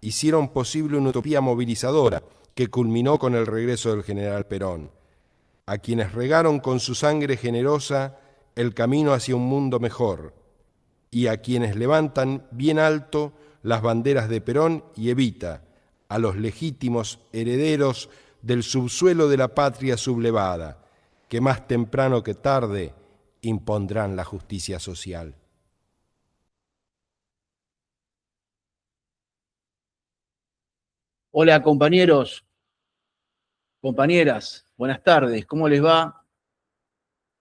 hicieron posible una utopía movilizadora que culminó con el regreso del general Perón, a quienes regaron con su sangre generosa el camino hacia un mundo mejor, y a quienes levantan bien alto las banderas de Perón y Evita, a los legítimos herederos del subsuelo de la patria sublevada, que más temprano que tarde impondrán la justicia social. Hola compañeros, compañeras, buenas tardes, ¿cómo les va?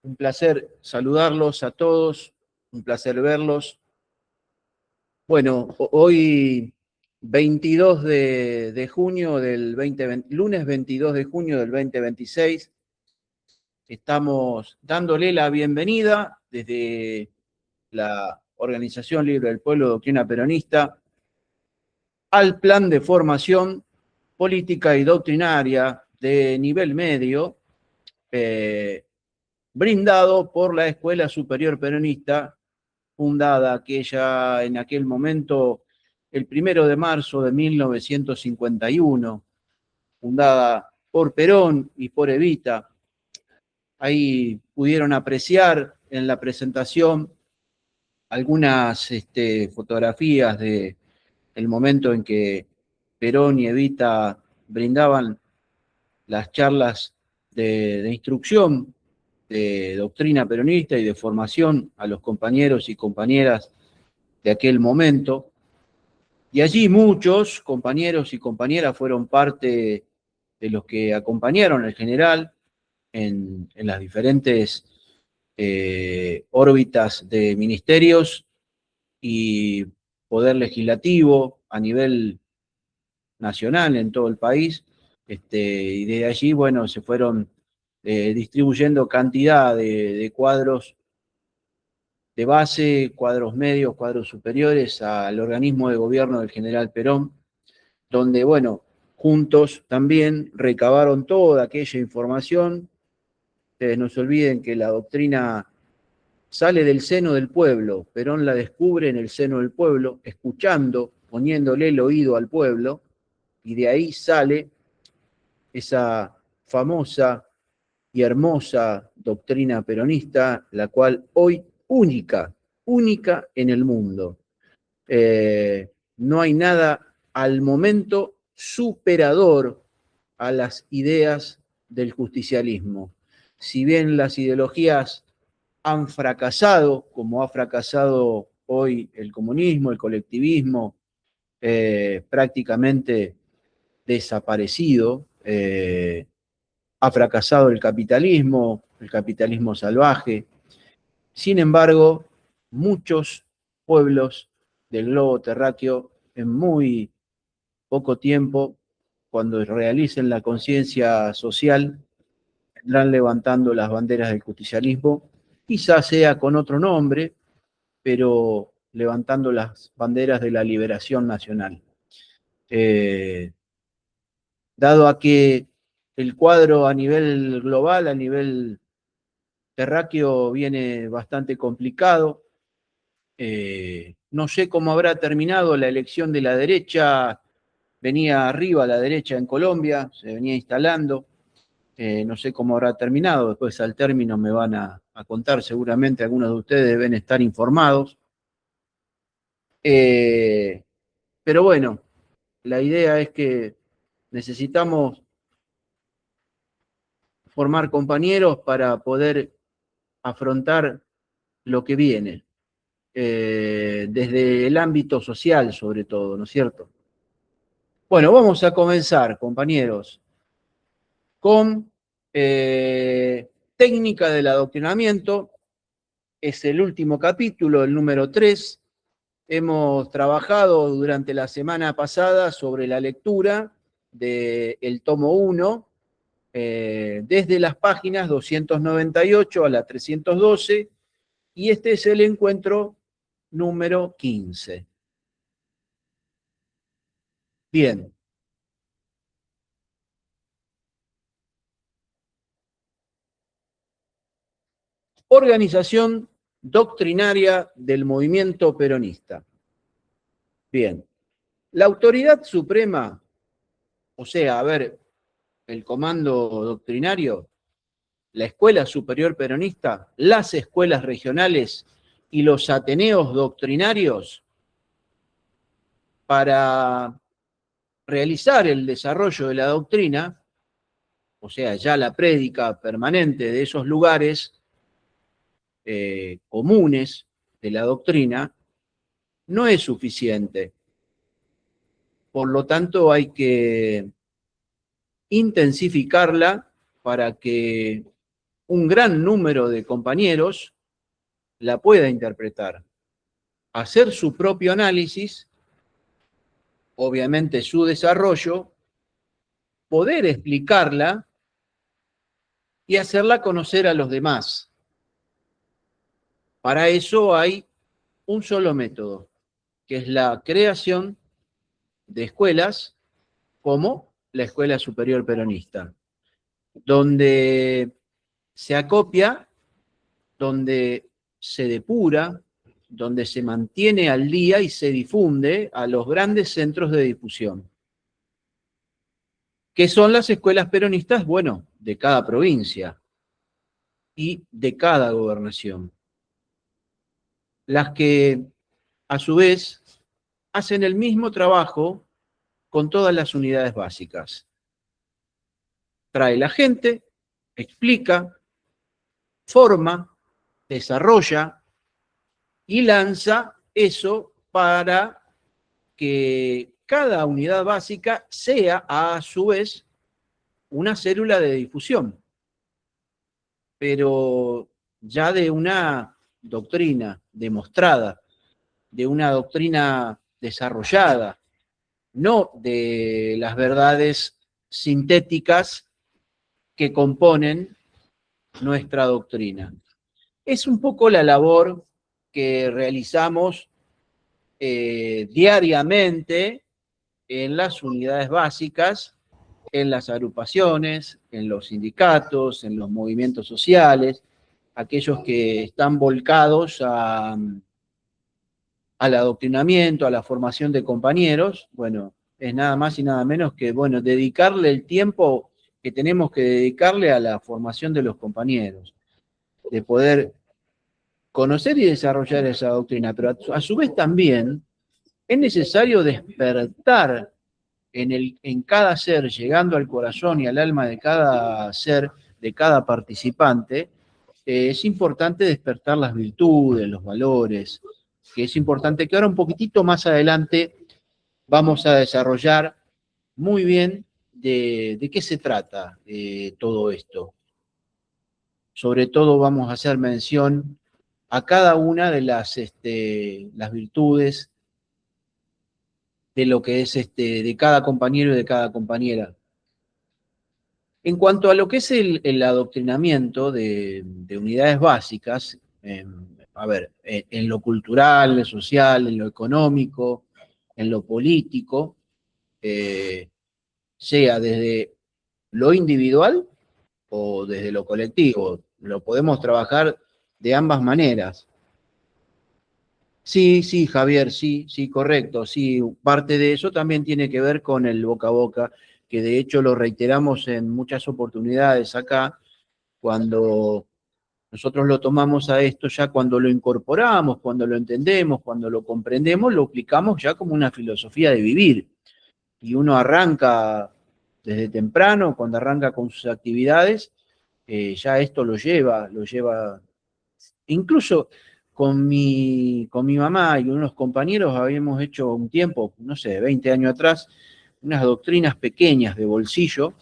Un placer saludarlos a todos, un placer verlos. Bueno, hoy 22 de junio del 2020, lunes 22 de junio del 2026, estamos dándole la bienvenida desde la Organización Libre del Pueblo Doctrina Peronista al plan de formación política y doctrinaria de nivel medio, brindado por la Escuela Superior Peronista, fundada aquella, en aquel momento, el 1 de marzo de 1951, fundada por Perón y por Evita. Ahí pudieron apreciar en la presentación algunas fotografías de el momento en que Perón y Evita brindaban las charlas de instrucción, de doctrina peronista y de formación a los compañeros y compañeras de aquel momento. Y allí muchos compañeros y compañeras fueron parte de los que acompañaron al general en las diferentes órbitas de ministerios y poder legislativo a nivel nacional en todo el país. Y desde allí, bueno, se fueron distribuyendo cantidad de cuadros de base, cuadros medios, cuadros superiores al organismo de gobierno del general Perón, donde, bueno, juntos también recabaron toda aquella información. Ustedes no se olviden que la doctrina sale del seno del pueblo. Perón la descubre en el seno del pueblo, escuchando, poniéndole el oído al pueblo, y de ahí sale esa famosa y hermosa doctrina peronista, la cual hoy única en el mundo. No hay nada al momento superador a las ideas del justicialismo. Si bien las ideologías han fracasado, como ha fracasado hoy el comunismo, el colectivismo, prácticamente desaparecido, ha fracasado el capitalismo salvaje. Sin embargo, muchos pueblos del globo terráqueo en muy poco tiempo, cuando realicen la conciencia social, vendrán levantando las banderas del justicialismo, quizás sea con otro nombre, pero levantando las banderas de la liberación nacional. Dado a que el cuadro a nivel global, a nivel terráqueo, viene bastante complicado, no sé cómo habrá terminado la elección de la derecha. Venía arriba la derecha en Colombia, se venía instalando. No sé cómo habrá terminado, después al término me van a contar, seguramente algunos de ustedes deben estar informados. Pero bueno, la idea es que necesitamos formar compañeros para poder afrontar lo que viene, desde el ámbito social sobre todo, ¿no es cierto? Bueno, vamos a comenzar, compañeros, con técnica del adoctrinamiento. Es el último capítulo, el número 3. Hemos trabajado durante la semana pasada sobre la lectura del tomo 1, desde las páginas 298 a la 312, y este es el encuentro número 15. Bien. Organización doctrinaria del movimiento peronista. Bien. La autoridad suprema, o sea, a ver, el comando doctrinario, la Escuela Superior Peronista, las escuelas regionales y los ateneos doctrinarios, para realizar el desarrollo de la doctrina, o sea, ya la prédica permanente de esos lugares comunes de la doctrina, no es suficiente. Por lo tanto, hay que intensificarla para que un gran número de compañeros la pueda interpretar, hacer su propio análisis, obviamente su desarrollo, poder explicarla y hacerla conocer a los demás. Para eso hay un solo método, que es la creación de escuelas como la Escuela Superior Peronista, donde se acopia, donde se depura, donde se mantiene al día y se difunde a los grandes centros de difusión. ¿Qué son las escuelas peronistas? Bueno, de cada provincia y de cada gobernación. Las que, a su vez, hacen el mismo trabajo con todas las unidades básicas. Trae la gente, explica, forma, desarrolla y lanza eso para que cada unidad básica sea, a su vez, una célula de difusión, pero ya de una doctrina demostrada, de una doctrina desarrollada, no de las verdades sintéticas que componen nuestra doctrina. Es un poco la labor que realizamos diariamente en las unidades básicas, en las agrupaciones, en los sindicatos, en los movimientos sociales, aquellos que están volcados al adoctrinamiento, a la formación de compañeros. Bueno, es nada más y nada menos que, bueno, dedicarle el tiempo que tenemos que dedicarle a la formación de los compañeros, de poder conocer y desarrollar esa doctrina, pero a su vez también es necesario despertar en cada ser, llegando al corazón y al alma de cada ser, de cada participante. Es importante despertar las virtudes, los valores, que es importante que ahora un poquitito más adelante vamos a desarrollar muy bien de qué se trata todo esto. Sobre todo vamos a hacer mención a cada una de las virtudes de lo que es de cada compañero y de cada compañera. En cuanto a lo que es el adoctrinamiento de unidades básicas, a ver, en lo cultural, en lo social, en lo económico, en lo político, sea desde lo individual o desde lo colectivo. Lo podemos trabajar de ambas maneras. Sí, sí, Javier, sí, sí, correcto. Sí, parte de eso también tiene que ver con el boca a boca, que de hecho lo reiteramos en muchas oportunidades acá, cuando nosotros lo tomamos a esto, ya cuando lo incorporamos, cuando lo entendemos, cuando lo comprendemos, lo aplicamos ya como una filosofía de vivir. Y uno arranca desde temprano, cuando arranca con sus actividades, ya esto lo lleva, incluso con mi mamá y unos compañeros habíamos hecho un tiempo, no sé, 20 años atrás, unas doctrinas pequeñas de bolsillo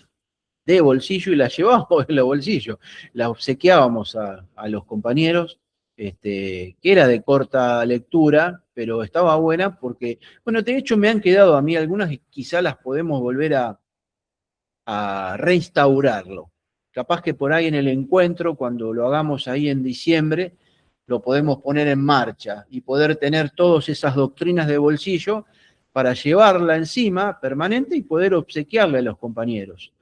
y las llevábamos en los bolsillos, las obsequiábamos a los compañeros, que era de corta lectura, pero estaba buena porque, bueno, de hecho me han quedado a mí algunas y quizá las podemos volver a reinstaurarlo. Capaz que por ahí en el encuentro, cuando lo hagamos ahí en diciembre, lo podemos poner en marcha y poder tener todas esas doctrinas de bolsillo para llevarla encima permanente y poder obsequiarle a los compañeros.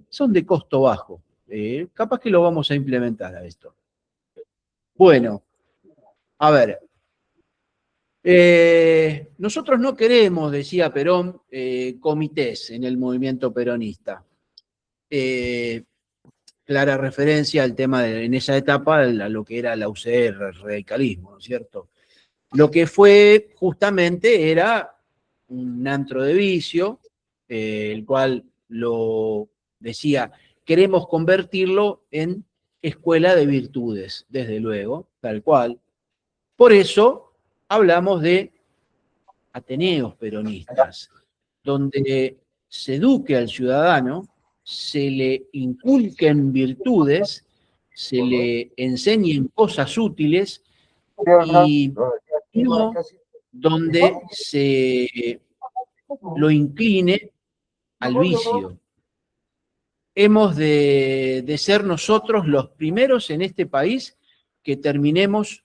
Son de costo bajo. Capaz que lo vamos a implementar a esto. Bueno, a ver, Nosotros no queremos, decía Perón, comités en el movimiento peronista. Clara referencia al tema en esa etapa a lo que era la UCR, el radicalismo, ¿no es cierto? Lo que fue justamente era un antro de vicio, el cual lo decía, queremos convertirlo en escuela de virtudes, desde luego, tal cual. Por eso hablamos de ateneos peronistas, donde se eduque al ciudadano, se le inculquen virtudes, se le enseñen cosas útiles y no donde se lo incline al vicio. Hemos de ser nosotros los primeros en este país que terminemos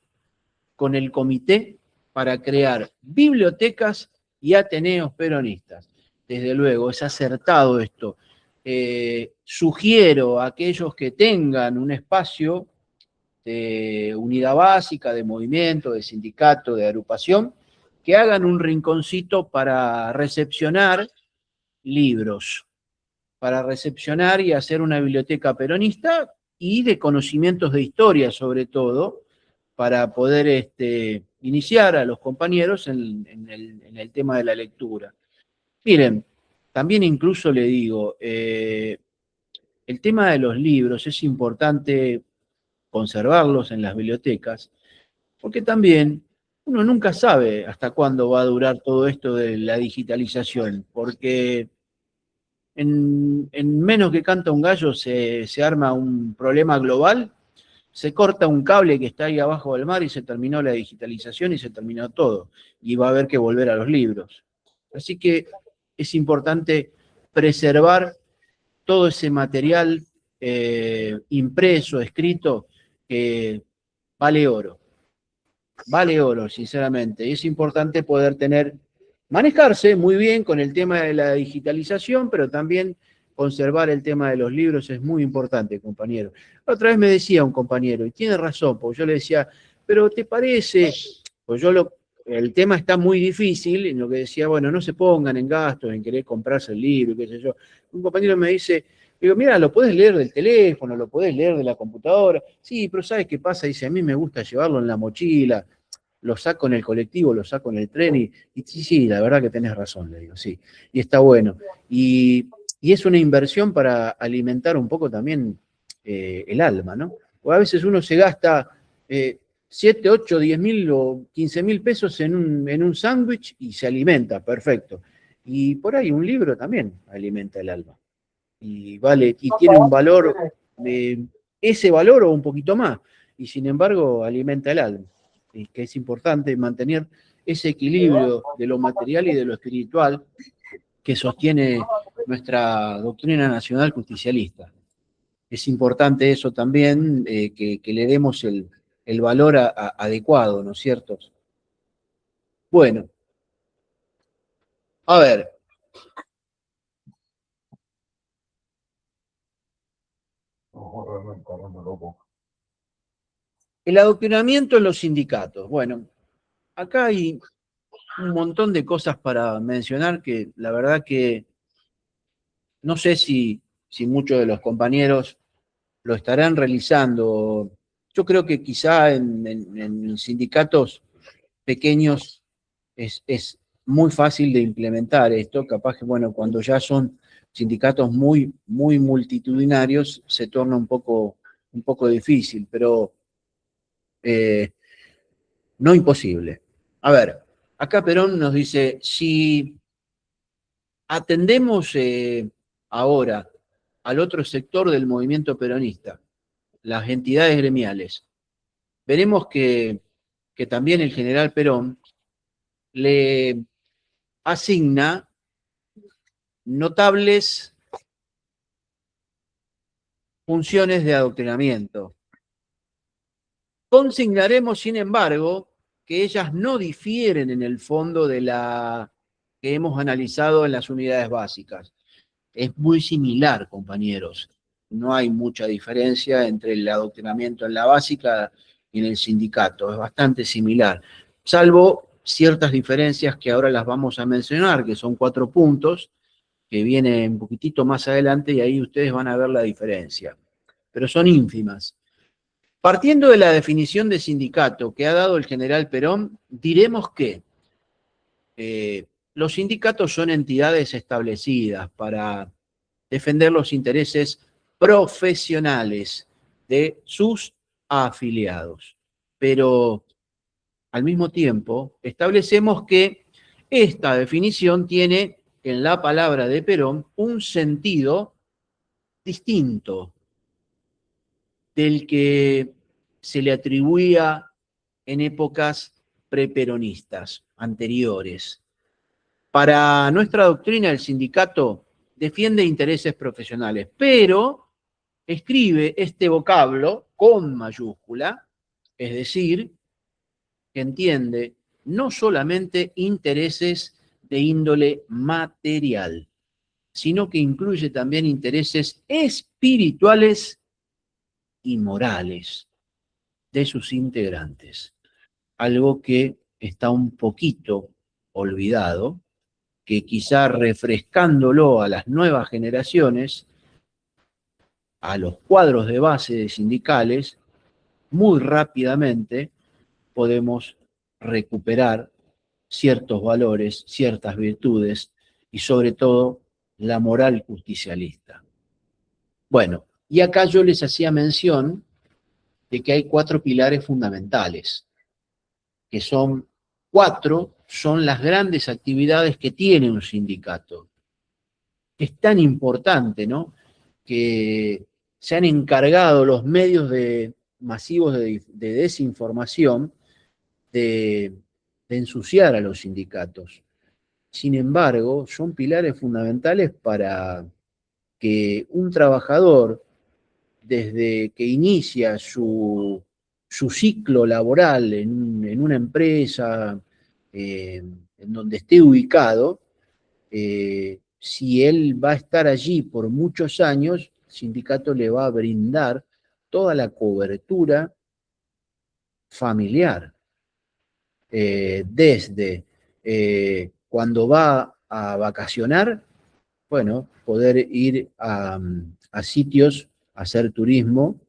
con el comité para crear bibliotecas y ateneos peronistas. Desde luego, es acertado esto. Sugiero a aquellos que tengan un espacio de unidad básica, de movimiento, de sindicato, de agrupación, que hagan un rinconcito para recepcionar libros, para recepcionar y hacer una biblioteca peronista y de conocimientos de historia, sobre todo, para poder iniciar a los compañeros en el tema de la lectura. Miren, también incluso le digo, el tema de los libros es importante conservarlos en las bibliotecas, porque también uno nunca sabe hasta cuándo va a durar todo esto de la digitalización, porque en menos que canta un gallo se arma un problema global, se corta un cable que está ahí abajo del mar y se terminó la digitalización y se terminó todo, y va a haber que volver a los libros. Así que es importante preservar todo ese material impreso, escrito, que vale oro, sinceramente. Y es importante poder manejarse muy bien con el tema de la digitalización, pero también conservar el tema de los libros es muy importante, compañero. Otra vez me decía un compañero, y tiene razón, porque yo le decía, pero ¿te parece? Pues el tema está muy difícil, en lo que decía, bueno, no se pongan en gastos, en querer comprarse el libro, qué sé yo. Un compañero me dice, digo, mira, lo puedes leer del teléfono, lo puedes leer de la computadora. Sí, pero ¿sabes qué pasa? Dice, a mí me gusta llevarlo en la mochila, lo saco en el colectivo, lo saco en el tren y sí, sí, la verdad que tenés razón, le digo, sí. Y está bueno. Y es una inversión para alimentar un poco también el alma, ¿no? O a veces uno se gasta 7, 8, 10 mil o 15 mil pesos en un sándwich y se alimenta, perfecto. Y por ahí un libro también alimenta el alma. Y vale, y tiene un valor, ese valor o un poquito más. Y sin embargo alimenta el alma. Y que es importante mantener ese equilibrio de lo material y de lo espiritual que sostiene nuestra doctrina nacional justicialista. Es importante eso también, que le demos el valor adecuado, ¿no es cierto? Bueno, a ver. El adoctrinamiento en los sindicatos. Bueno, acá hay un montón de cosas para mencionar que la verdad que no sé si muchos de los compañeros lo estarán realizando. Yo creo que quizá en sindicatos pequeños es muy fácil de implementar esto. Capaz que, bueno, cuando ya son sindicatos muy, muy multitudinarios, se torna un poco difícil, pero eh, no imposible. A ver, acá Perón nos dice, si atendemos ahora al otro sector del movimiento peronista, las entidades gremiales, veremos que también el general Perón le asigna notables funciones de adoctrinamiento. Consignaremos, sin embargo, que ellas no difieren en el fondo de la que hemos analizado en las unidades básicas. Es muy similar, compañeros. No hay mucha diferencia entre el adoctrinamiento en la básica y en el sindicato. Es bastante similar. Salvo ciertas diferencias que ahora las vamos a mencionar, que son 4 puntos, que vienen un poquitito más adelante y ahí ustedes van a ver la diferencia, pero son ínfimas. Partiendo de la definición de sindicato que ha dado el general Perón, diremos que los sindicatos son entidades establecidas para defender los intereses profesionales de sus afiliados. Pero al mismo tiempo establecemos que esta definición tiene en la palabra de Perón un sentido distinto del que se le atribuía en épocas preperonistas anteriores. Para nuestra doctrina, el sindicato defiende intereses profesionales, pero escribe este vocablo con mayúscula, es decir, que entiende no solamente intereses de índole material, sino que incluye también intereses espirituales y morales de sus integrantes. Algo que está un poquito olvidado, que quizá refrescándolo a las nuevas generaciones, a los cuadros de base de sindicales, muy rápidamente podemos recuperar ciertos valores, ciertas virtudes y sobre todo la moral justicialista. Bueno, y acá yo les hacía mención de que hay 4 pilares fundamentales, que son 4, son las grandes actividades que tiene un sindicato. Es tan importante, ¿no?, que se han encargado los medios masivos de desinformación de ensuciar a los sindicatos. Sin embargo, son pilares fundamentales para que un trabajador, desde que inicia su ciclo laboral en una empresa, en donde esté ubicado, si él va a estar allí por muchos años, el sindicato le va a brindar toda la cobertura familiar, desde cuando va a vacacionar, bueno, poder ir a sitios, a hacer turismo,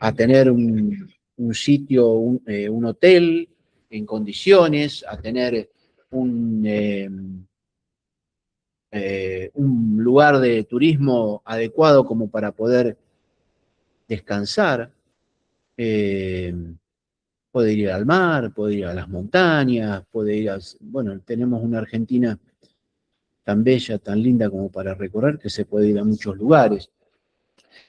a tener un sitio, un hotel en condiciones, a tener un lugar de turismo adecuado como para poder descansar, puede ir al mar, puede ir a las montañas, puede ir a, bueno, tenemos una Argentina tan bella, tan linda como para recorrer, que se puede ir a muchos lugares.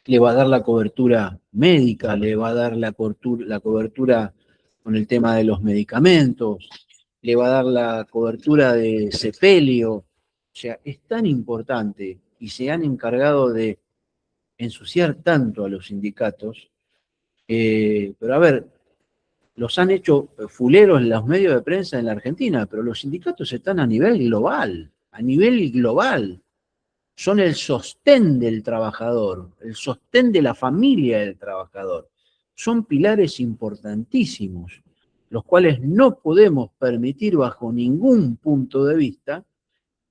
Le va a dar la cobertura médica, le va a dar la cobertura con el tema de los medicamentos, le va a dar la cobertura de sepelio. O sea, es tan importante y se han encargado de ensuciar tanto a los sindicatos, pero a ver, los han hecho fuleros en los medios de prensa en la Argentina, pero los sindicatos están a nivel global, son el sostén del trabajador, el sostén de la familia del trabajador. Son pilares importantísimos, los cuales no podemos permitir bajo ningún punto de vista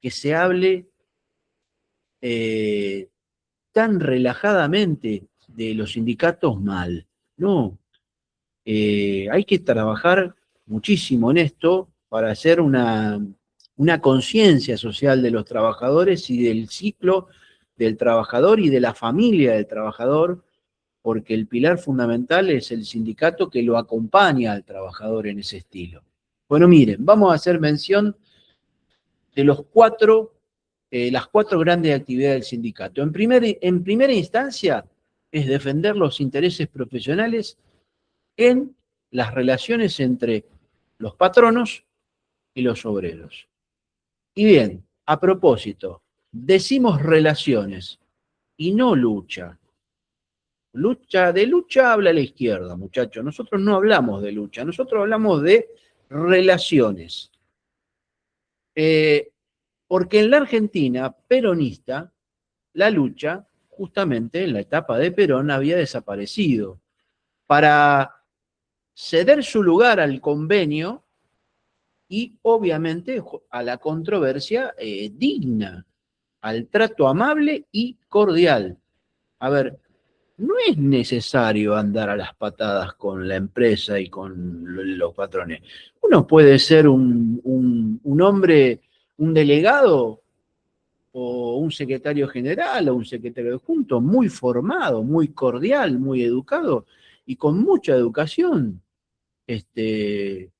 que se hable tan relajadamente de los sindicatos mal. No, hay que trabajar muchísimo en esto para hacer una conciencia social de los trabajadores y del ciclo del trabajador y de la familia del trabajador, porque el pilar fundamental es el sindicato que lo acompaña al trabajador en ese estilo. Bueno, miren, vamos a hacer mención de las 4 grandes actividades del sindicato. En primera instancia, es defender los intereses profesionales en las relaciones entre los patronos y los obreros. Y bien, a propósito, decimos relaciones y no lucha. De lucha habla la izquierda, muchachos. Nosotros no hablamos de lucha, nosotros hablamos de relaciones. Porque en la Argentina peronista, la lucha, justamente en la etapa de Perón, había desaparecido. Para ceder su lugar al convenio y obviamente a la controversia digna, al trato amable y cordial. A ver, no es necesario andar a las patadas con la empresa y con los patrones. Uno puede ser un hombre, un delegado o un secretario general o un secretario adjunto muy formado, muy cordial, muy educado y con mucha educación.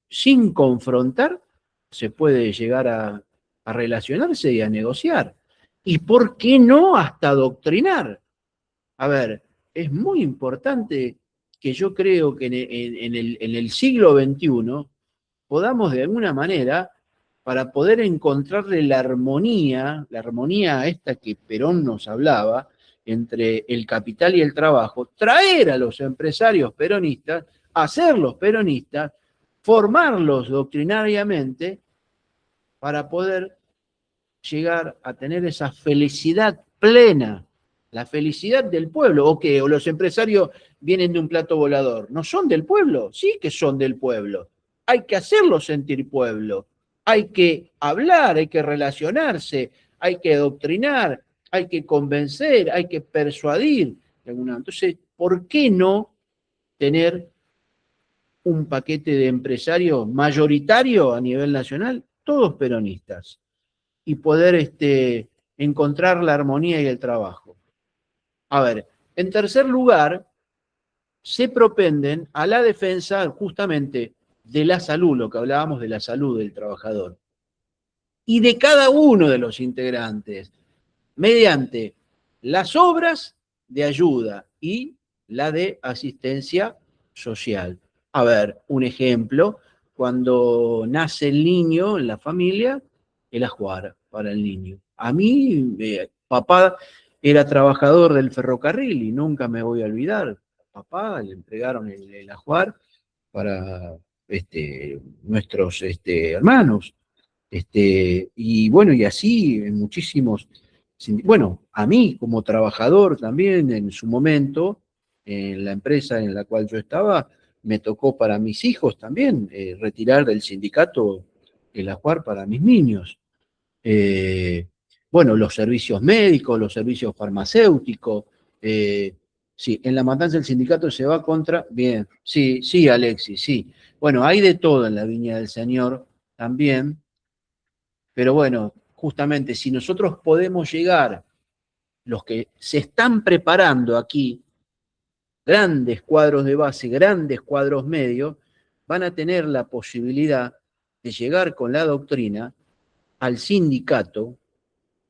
Sin confrontar, se puede llegar a relacionarse y a negociar. ¿Y por qué no hasta adoctrinar? A ver, es muy importante que yo creo que en el siglo XXI podamos de alguna manera, para poder encontrarle la armonía esta que Perón nos hablaba, entre el capital y el trabajo, traer a los empresarios peronistas, hacerlos peronistas, formarlos doctrinariamente para poder llegar a tener esa felicidad plena, la felicidad del pueblo. ¿O qué? ¿O los empresarios vienen de un plato volador? ¿No son del pueblo? Sí que son del pueblo. Hay que hacerlos sentir pueblo. Hay que hablar, hay que relacionarse, hay que adoctrinar, hay que convencer, hay que persuadir. Entonces, ¿por qué no tener un paquete de empresarios mayoritario a nivel nacional, todos peronistas, y poder encontrar la armonía y el trabajo? A ver, en tercer lugar, se propenden a la defensa justamente de la salud, lo que hablábamos de la salud del trabajador, y de cada uno de los integrantes, mediante las obras de ayuda y la de asistencia social. A ver, un ejemplo, cuando nace el niño en la familia, el ajuar para el niño. A mí, papá era trabajador del ferrocarril y nunca me voy a olvidar. A papá le entregaron el ajuar para nuestros hermanos. Y bueno, y así en muchísimos. Bueno, a mí como trabajador también en su momento, en la empresa en la cual yo estaba, me tocó para mis hijos también retirar del sindicato el ajuar para mis niños. Eh, bueno, los servicios médicos, los servicios farmacéuticos. Sí, en la matanza del sindicato se va contra. Bien, sí, sí, Alexis, sí. Bueno, hay de todo en la Viña del Señor también. Pero bueno, justamente si nosotros podemos llegar, los que se están preparando aquí, grandes cuadros de base, grandes cuadros medios, van a tener la posibilidad de llegar con la doctrina al sindicato,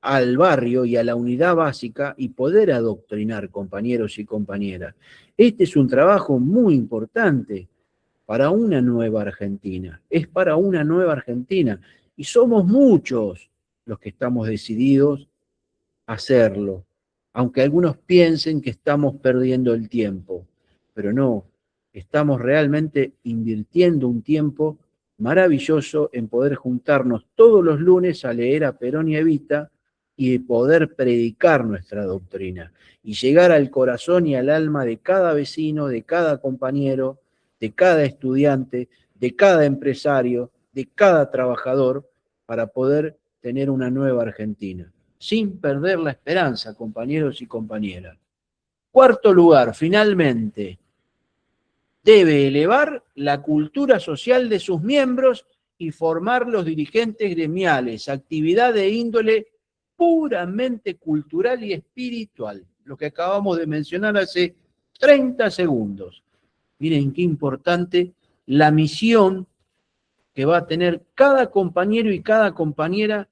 al barrio y a la unidad básica y poder adoctrinar compañeros y compañeras. Este es un trabajo muy importante para una nueva Argentina, es para una nueva Argentina y somos muchos los que estamos decididos a hacerlo, aunque algunos piensen que estamos perdiendo el tiempo, pero no, estamos realmente invirtiendo un tiempo maravilloso en poder juntarnos todos los lunes a leer a Perón y Evita y poder predicar nuestra doctrina y llegar al corazón y al alma de cada vecino, de cada compañero, de cada estudiante, de cada empresario, de cada trabajador, para poder tener una nueva Argentina, sin perder la esperanza, compañeros y compañeras. Cuarto lugar, finalmente, debe elevar la cultura social de sus miembros y formar los dirigentes gremiales, actividad de índole puramente cultural y espiritual, lo que acabamos de mencionar hace 30 segundos. Miren qué importante la misión que va a tener cada compañero y cada compañera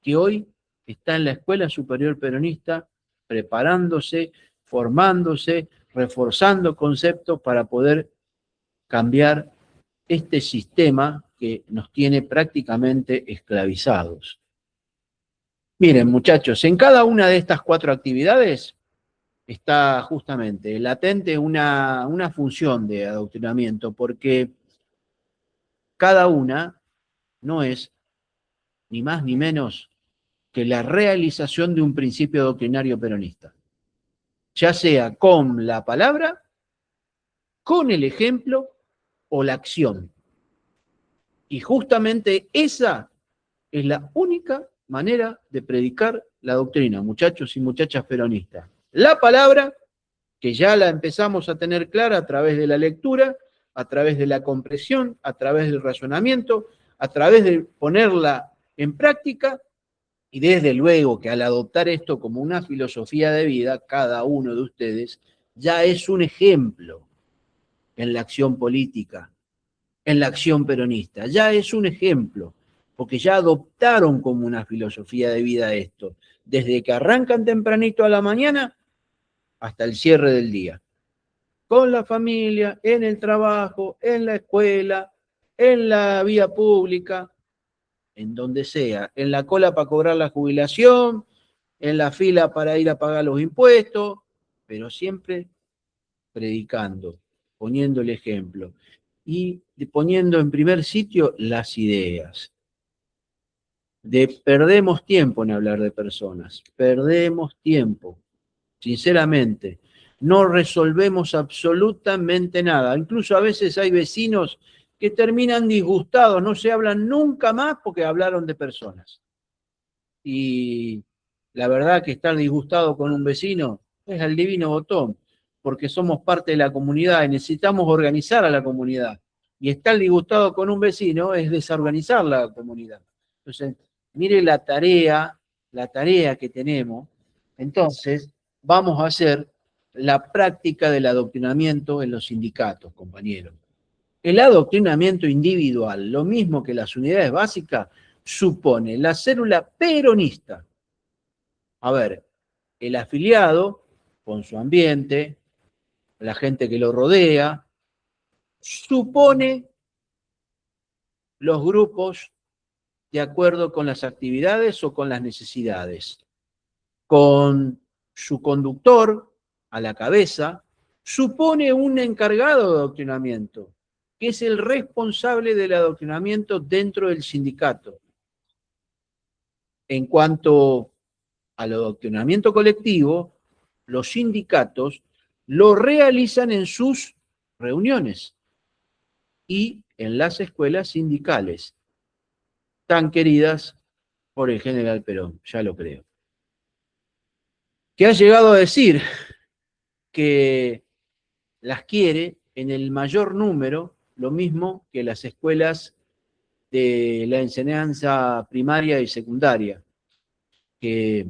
que hoy está en la Escuela Superior Peronista, preparándose, formándose, reforzando conceptos para poder cambiar este sistema que nos tiene prácticamente esclavizados. Miren, muchachos, en cada una de estas 4 actividades está justamente latente una función de adoctrinamiento, porque cada una no es ni más ni menos que la realización de un principio doctrinario peronista, ya sea con la palabra con el ejemplo o la acción. Y justamente esa es la única manera de predicar la doctrina, muchachos y muchachas peronistas. La palabra, que ya la empezamos a tener clara a través de la lectura, a través de la comprensión, a través del razonamiento, a través de ponerla en práctica, y desde luego que al adoptar esto como una filosofía de vida, cada uno de ustedes ya es un ejemplo en la acción política, en la acción peronista, ya es un ejemplo, porque ya adoptaron como una filosofía de vida esto, desde que arrancan tempranito a la mañana hasta el cierre del día, con la familia, en el trabajo, en la escuela, en la vía pública, en donde sea, en la cola para cobrar la jubilación, en la fila para ir a pagar los impuestos, pero siempre predicando, poniendo el ejemplo y poniendo en primer sitio las ideas. Perdemos tiempo en hablar de personas, perdemos tiempo, sinceramente. No resolvemos absolutamente nada. Incluso a veces hay vecinos que terminan disgustados, no se hablan nunca más porque hablaron de personas. Y la verdad que estar disgustado con un vecino es el divino botón, porque somos parte de la comunidad y necesitamos organizar a la comunidad. Y estar disgustado con un vecino es desorganizar la comunidad. Entonces, mire la tarea que tenemos. Entonces, vamos a hacer la práctica del adoctrinamiento en los sindicatos, compañeros. El adoctrinamiento individual, lo mismo que las unidades básicas, supone la célula peronista. A ver, el afiliado, con su ambiente, la gente que lo rodea, supone los grupos de acuerdo con las actividades o con las necesidades. Con su conductor a la cabeza, supone un encargado de adoctrinamiento, que es el responsable del adoctrinamiento dentro del sindicato. En cuanto al adoctrinamiento colectivo, los sindicatos lo realizan en sus reuniones y en las escuelas sindicales, tan queridas por el general Perón, ya lo creo. Que ha llegado a decir que las quiere en el mayor número, lo mismo que las escuelas de la enseñanza primaria y secundaria, que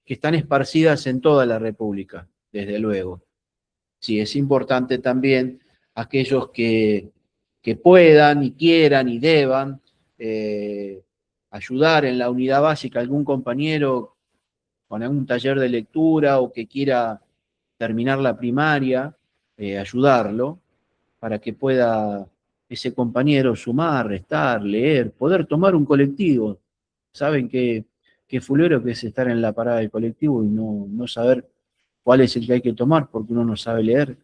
que están esparcidas en toda la República, desde luego. Sí, es importante también aquellos que puedan y quieran y deban ayudar en la unidad básica a algún compañero con algún taller de lectura o que quiera terminar la primaria, ayudarlo para que pueda ese compañero sumar, restar, leer, poder tomar un colectivo. Saben que fulero que es estar en la parada del colectivo y no saber cuál es el que hay que tomar porque uno no sabe leer.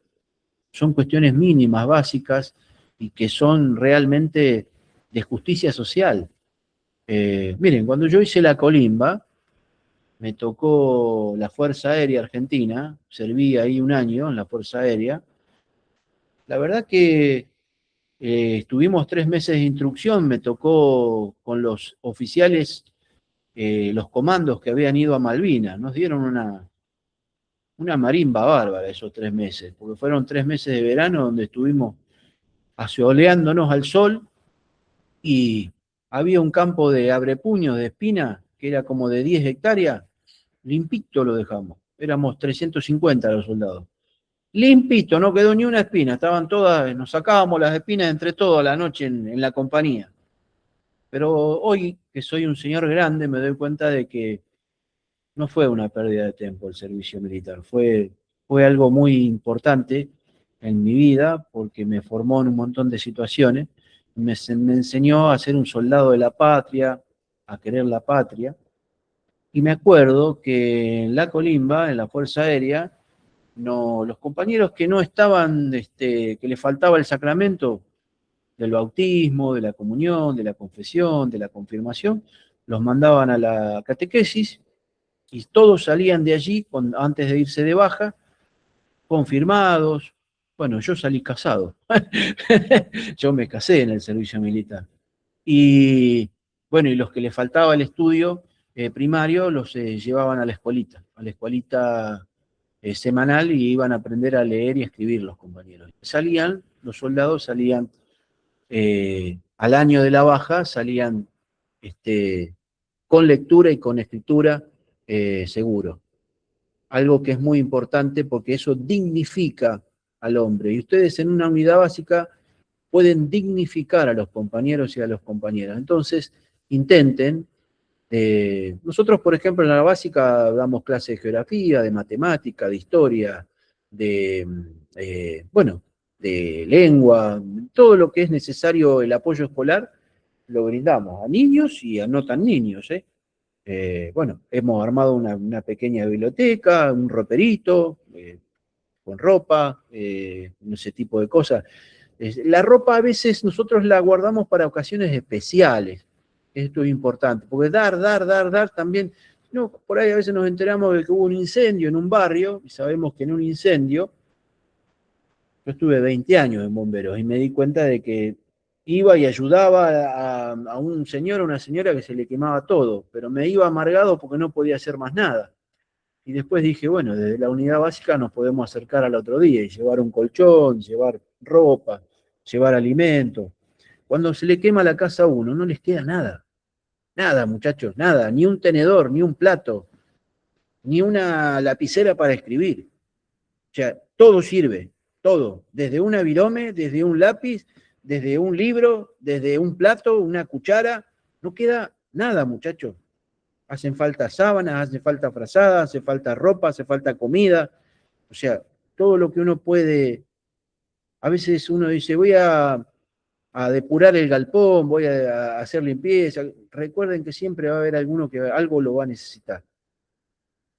Son cuestiones mínimas, básicas, y que son realmente de justicia social. Miren, cuando yo hice la colimba, me tocó la Fuerza Aérea Argentina, serví ahí un año en la Fuerza Aérea. La verdad que estuvimos 3 meses de instrucción, me tocó con los oficiales, los comandos que habían ido a Malvinas, nos dieron una marimba bárbara esos 3 meses, porque fueron 3 meses de verano donde estuvimos asoleándonos al sol y había un campo de abrepuños de espina que era como de 10 hectáreas, limpito lo dejamos, éramos 350 los soldados. Limpito, no quedó ni una espina, estaban todas, nos sacábamos las espinas entre todos a la noche en la compañía. Pero hoy, que soy un señor grande, me doy cuenta de que no fue una pérdida de tiempo el servicio militar, fue algo muy importante en mi vida porque me formó en un montón de situaciones, me enseñó a ser un soldado de la patria, a querer la patria, y me acuerdo que en la colimba, en la Fuerza Aérea, no, los compañeros que no estaban, que les faltaba el sacramento del bautismo, de la comunión, de la confesión, de la confirmación, los mandaban a la catequesis y todos salían de allí antes de irse de baja confirmados. Bueno, yo salí casado. Yo me casé en el servicio militar. Y bueno, y los que les faltaba el estudio primario los llevaban a la escuelita semanal, y iban a aprender a leer y escribir los compañeros. Salían, los soldados salían al año de la baja, salían con lectura y con escritura seguro. Algo que es muy importante porque eso dignifica al hombre. Y ustedes en una unidad básica pueden dignificar a los compañeros y a las compañeras. Entonces, intenten. Nosotros, por ejemplo, en la básica damos clases de geografía, de matemática, de historia, bueno, de lengua, todo lo que es necesario el apoyo escolar lo brindamos a niños y a no tan niños. Bueno, hemos armado una pequeña biblioteca, un roperito con ropa, ese tipo de cosas. La ropa a veces nosotros la guardamos para ocasiones especiales. Esto es importante, porque dar también. No, por ahí a veces nos enteramos de que hubo un incendio en un barrio, y sabemos que en un incendio, yo estuve 20 años en bomberos, y me di cuenta de que iba y ayudaba a un señor o una señora que se le quemaba todo, pero me iba amargado porque no podía hacer más nada. Y después dije, bueno, desde la unidad básica nos podemos acercar al otro día y llevar un colchón, llevar ropa, llevar alimento. Cuando se le quema la casa a uno, no les queda nada. Nada, muchachos, nada. Ni un tenedor, ni un plato, ni una lapicera para escribir. O sea, todo sirve, todo. Desde una virome, desde un lápiz, desde un libro, desde un plato, una cuchara. No queda nada, muchachos. Hacen falta sábanas, hace falta frazadas, hace falta ropa, hace falta comida. O sea, todo lo que uno puede. A veces uno dice, voy a depurar el galpón, voy a hacer limpieza. Recuerden que siempre va a haber alguno que algo lo va a necesitar.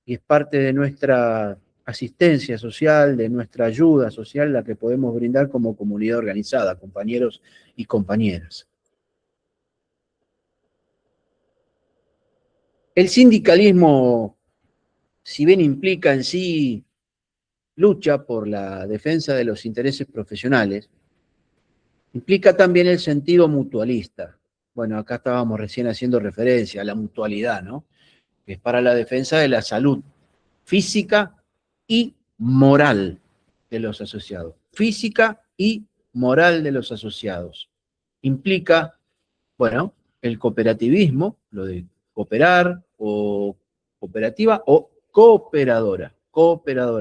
Y es parte de nuestra asistencia social, de nuestra ayuda social, la que podemos brindar como comunidad organizada, compañeros y compañeras. El sindicalismo, si bien implica en sí lucha por la defensa de los intereses profesionales, implica también el sentido mutualista. Bueno, acá estábamos recién haciendo referencia a la mutualidad, ¿no? Que es para la defensa de la salud física y moral de los asociados. Física y moral de los asociados. Implica, bueno, el cooperativismo, lo de cooperar o cooperativa o cooperadora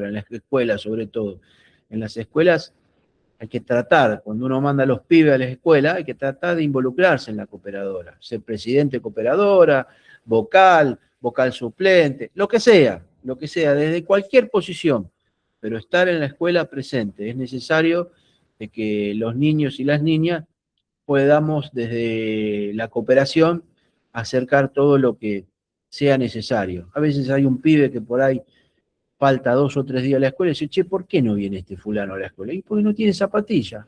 en las escuelas sobre todo. En las escuelas hay que tratar, cuando uno manda a los pibes a la escuela, hay que tratar de involucrarse en la cooperadora, ser presidente de cooperadora, vocal suplente, lo que sea, desde cualquier posición, pero estar en la escuela presente. Es necesario de que los niños y las niñas podamos desde la cooperación acercar todo lo que sea necesario. A veces hay un pibe que por ahí falta 2 o 3 días a la escuela y dice, che, ¿por qué no viene este fulano a la escuela? Y porque no tiene zapatilla.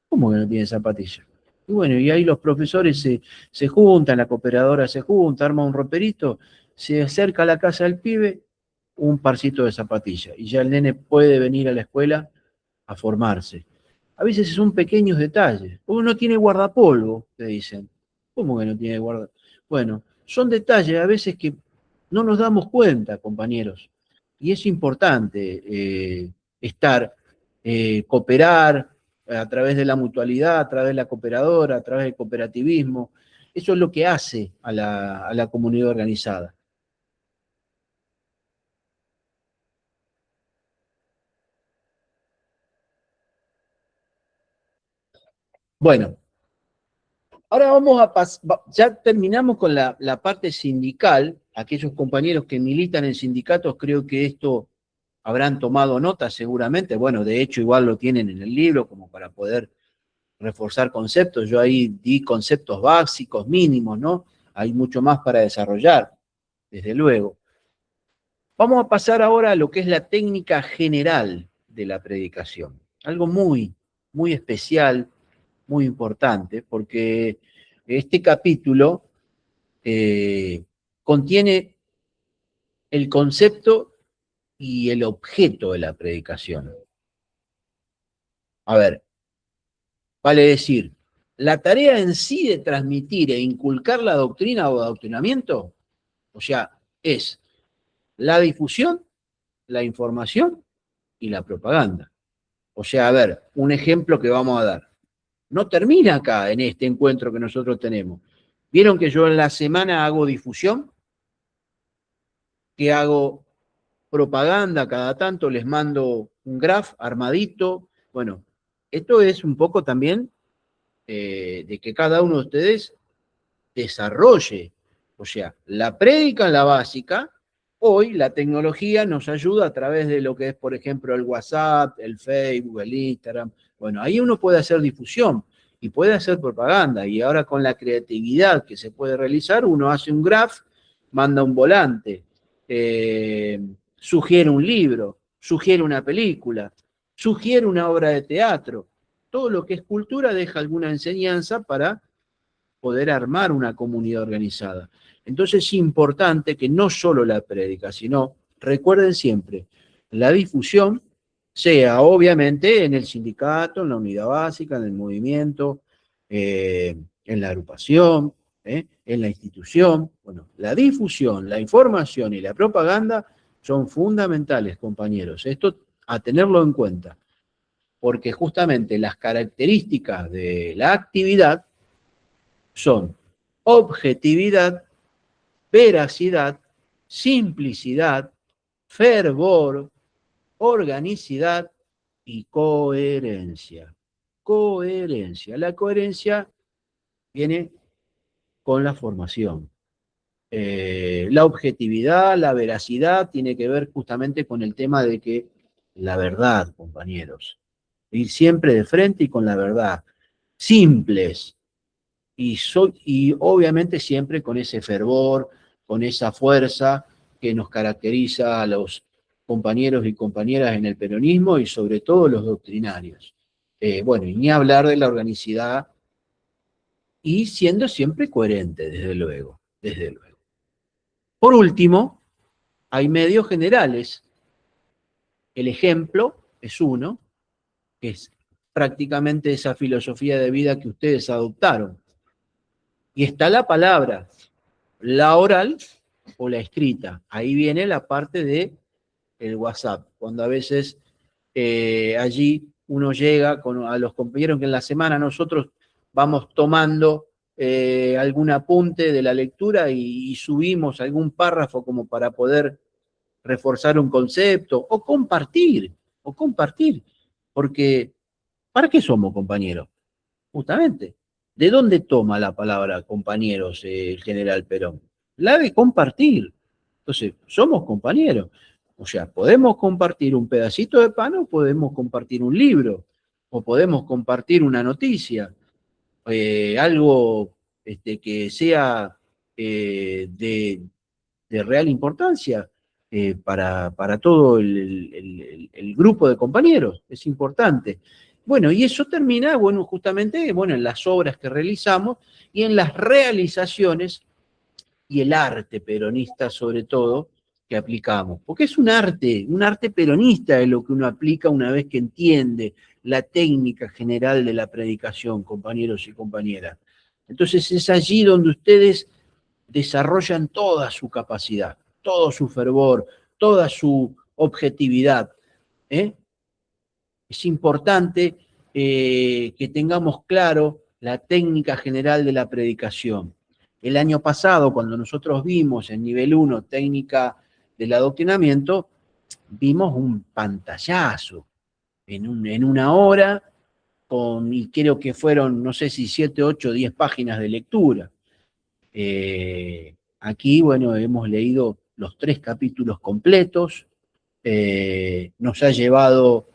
¿Cómo que no tiene zapatilla? Y bueno, y ahí los profesores se juntan, la cooperadora se junta, arma un roperito, se acerca a la casa del pibe, un parcito de zapatilla, y ya el nene puede venir a la escuela a formarse. A veces son pequeños detalles. Uno no tiene guardapolvo, te dicen. ¿Cómo que no tiene guardapolvo? Bueno, son detalles a veces que no nos damos cuenta, compañeros. Y es importante cooperar a través de la mutualidad, a través de la cooperadora, a través del cooperativismo. Eso es lo que hace a la comunidad organizada. Bueno, ahora vamos a pasar, ya terminamos con la parte sindical. Aquellos compañeros que militan en sindicatos, creo que esto habrán tomado nota seguramente. Bueno, de hecho, igual lo tienen en el libro como para poder reforzar conceptos. Yo ahí di conceptos básicos, mínimos, ¿no? Hay mucho más para desarrollar, desde luego. Vamos a pasar ahora a lo que es la técnica general de la predicación. Algo muy, muy especial, muy importante, porque este capítulo contiene el concepto y el objeto de la predicación. A ver, vale decir, la tarea en sí de transmitir e inculcar la doctrina o adoctrinamiento, o sea, es la difusión, la información y la propaganda. O sea, a ver, un ejemplo que vamos a dar. No termina acá en este encuentro que nosotros tenemos. ¿Vieron que yo en la semana hago difusión? Que hago propaganda cada tanto, les mando un graph armadito. Bueno, esto es un poco también de que cada uno de ustedes desarrolle. O sea, la prédica en la básica, hoy la tecnología nos ayuda a través de lo que es, por ejemplo, el WhatsApp, el Facebook, el Instagram. Bueno, ahí uno puede hacer difusión y puede hacer propaganda. Y ahora con la creatividad que se puede realizar, uno hace un graph, manda un volante, sugiere un libro, sugiere una película, sugiere una obra de teatro. Todo lo que es cultura deja alguna enseñanza para poder armar una comunidad organizada. Entonces es importante que no solo la prédica, sino, recuerden siempre, la difusión obviamente en el sindicato, en la unidad básica, en el movimiento, en la agrupación, en la institución. Bueno, la difusión, la información y la propaganda son fundamentales, compañeros. Esto a tenerlo en cuenta, porque justamente las características de la actividad son objetividad, veracidad, simplicidad, fervor, organicidad y coherencia. Coherencia. La coherencia viene con la formación. La objetividad, la veracidad tiene que ver justamente con el tema de que la verdad, compañeros, ir siempre de frente y con la verdad. Simples, y obviamente siempre con ese fervor, con esa fuerza que nos caracteriza a los compañeros y compañeras en el peronismo y sobre todo los doctrinarios. Bueno, y ni hablar de la organicidad y siendo siempre coherente, desde luego, desde luego. Por último, hay medios generales. El ejemplo es uno, que es prácticamente esa filosofía de vida que ustedes adoptaron. Y está la palabra, la oral o la escrita. Ahí viene la parte de el WhatsApp, cuando a veces allí uno llega a los compañeros que en la semana nosotros vamos tomando algún apunte de la lectura y subimos algún párrafo como para poder reforzar un concepto o compartir, porque ¿para qué somos compañeros? Justamente. ¿De dónde toma la palabra compañeros el general Perón? La de compartir. Entonces, somos compañeros. O sea, podemos compartir un pedacito de pan o podemos compartir un libro o podemos compartir una noticia, algo que sea de real importancia para todo el grupo de compañeros. Es importante. Bueno, y eso termina, bueno, justamente, bueno, en las obras que realizamos y en las realizaciones y el arte peronista sobre todo que aplicamos. Porque es un arte peronista es lo que uno aplica una vez que entiende la técnica general de la predicación, compañeros y compañeras. Entonces es allí donde ustedes desarrollan toda su capacidad, todo su fervor, toda su objetividad. ¿eh? Es importante que tengamos claro la técnica general de la predicación. El año pasado, cuando nosotros vimos en nivel 1 técnica del adoctrinamiento, vimos un pantallazo en una hora, y creo que fueron, no sé si 7, 8, 10 páginas de lectura. Aquí, bueno, hemos leído los 3 capítulos completos, nos ha llevado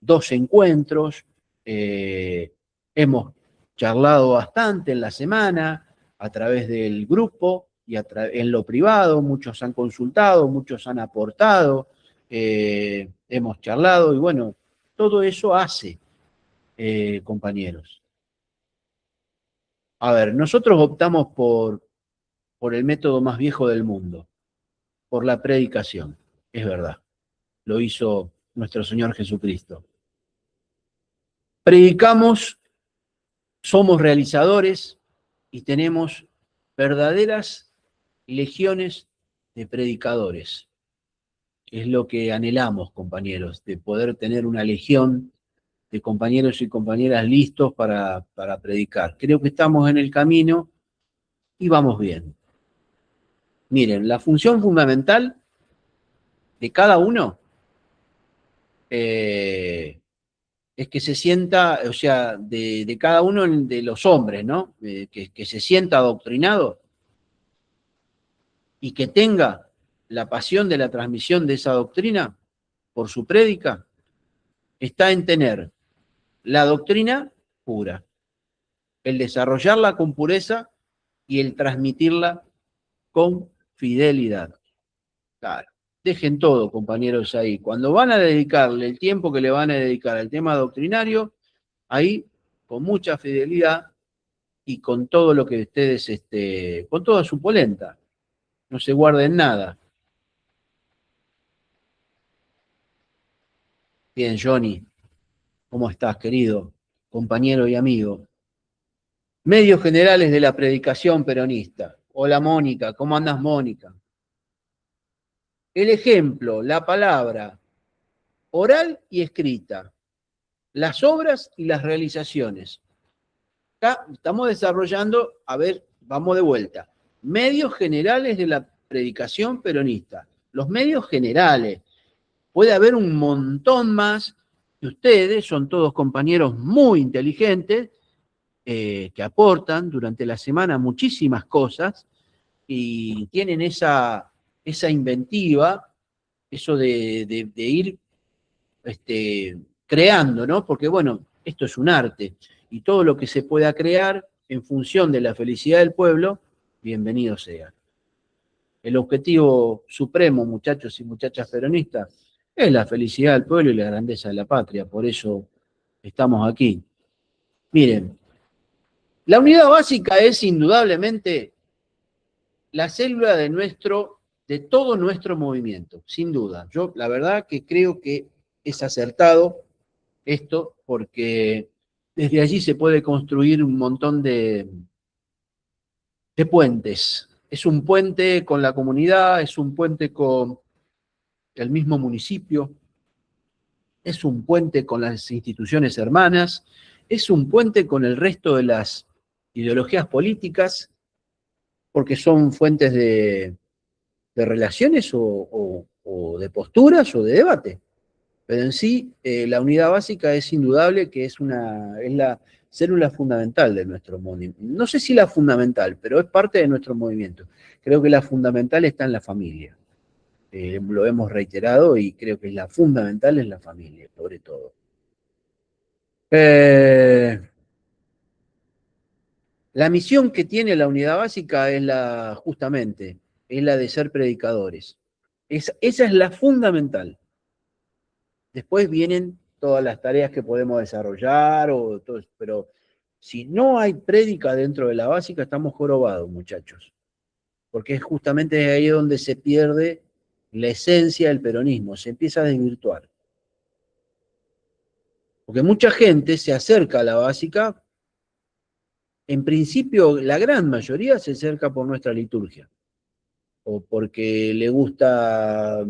2 encuentros, hemos charlado bastante en la semana a través del grupo y en lo privado, muchos han consultado, muchos han aportado, hemos charlado y bueno, todo eso hace, compañeros. A ver, nosotros optamos por el método más viejo del mundo, por la predicación, es verdad. lo hizo nuestro Señor Jesucristo. Predicamos, somos realizadores y tenemos verdaderas legiones de predicadores. Es lo que anhelamos, compañeros, de poder tener una legión de compañeros y compañeras listos para predicar. Creo que estamos en el camino y vamos bien. Miren, la función fundamental de cada uno es que se sienta, o sea, de cada uno de los hombres, ¿no? Que se sienta adoctrinado y que tenga la pasión de la transmisión de esa doctrina por su prédica, está en tener la doctrina pura, el desarrollarla con pureza y el transmitirla con fidelidad. Claro. Dejen todo, compañeros, ahí. Cuando van a dedicarle el tiempo que le van a dedicar al tema doctrinario, ahí, con mucha fidelidad y con todo lo que ustedes, con toda su polenta. No se guarden nada. Bien, Johnny, ¿cómo estás, querido compañero y amigo? Medios generales de la predicación peronista. Hola, Mónica, ¿cómo andas, Mónica? El ejemplo, la palabra, oral y escrita, las obras y las realizaciones. Acá estamos desarrollando, a ver, vamos de vuelta. Medios generales de la predicación peronista. Los medios generales. Puede haber un montón más que ustedes, son todos compañeros muy inteligentes, que aportan durante la semana muchísimas cosas y tienen esa inventiva, eso de ir creando, ¿no? Porque, bueno, esto es un arte y todo lo que se pueda crear en función de la felicidad del pueblo, bienvenido sea. El objetivo supremo, muchachos y muchachas peronistas, es la felicidad del pueblo y la grandeza de la patria. Por eso estamos aquí. Miren, la unidad básica es indudablemente la célula de todo nuestro movimiento, sin duda. Yo la verdad que creo que es acertado esto porque desde allí se puede construir un montón de puentes. Es un puente con la comunidad, es un puente con el mismo municipio, es un puente con las instituciones hermanas, es un puente con el resto de las ideologías políticas, porque son fuentes de relaciones o de posturas o de debate. Pero en sí, la unidad básica es indudable que es la célula fundamental de nuestro movimiento. No sé si la fundamental, pero es parte de nuestro movimiento. Creo que la fundamental está en la familia. Lo hemos reiterado y creo que la fundamental es la familia, sobre todo. La misión que tiene la unidad básica es justamente, es la de ser predicadores. Esa es la fundamental. Después vienen todas las tareas que podemos desarrollar, pero si no hay prédica dentro de la básica, estamos jorobados, muchachos. Porque es justamente ahí donde se pierde la esencia del peronismo, se empieza a desvirtuar. Porque mucha gente se acerca a la básica, en principio la gran mayoría se acerca por nuestra liturgia, o porque le gusta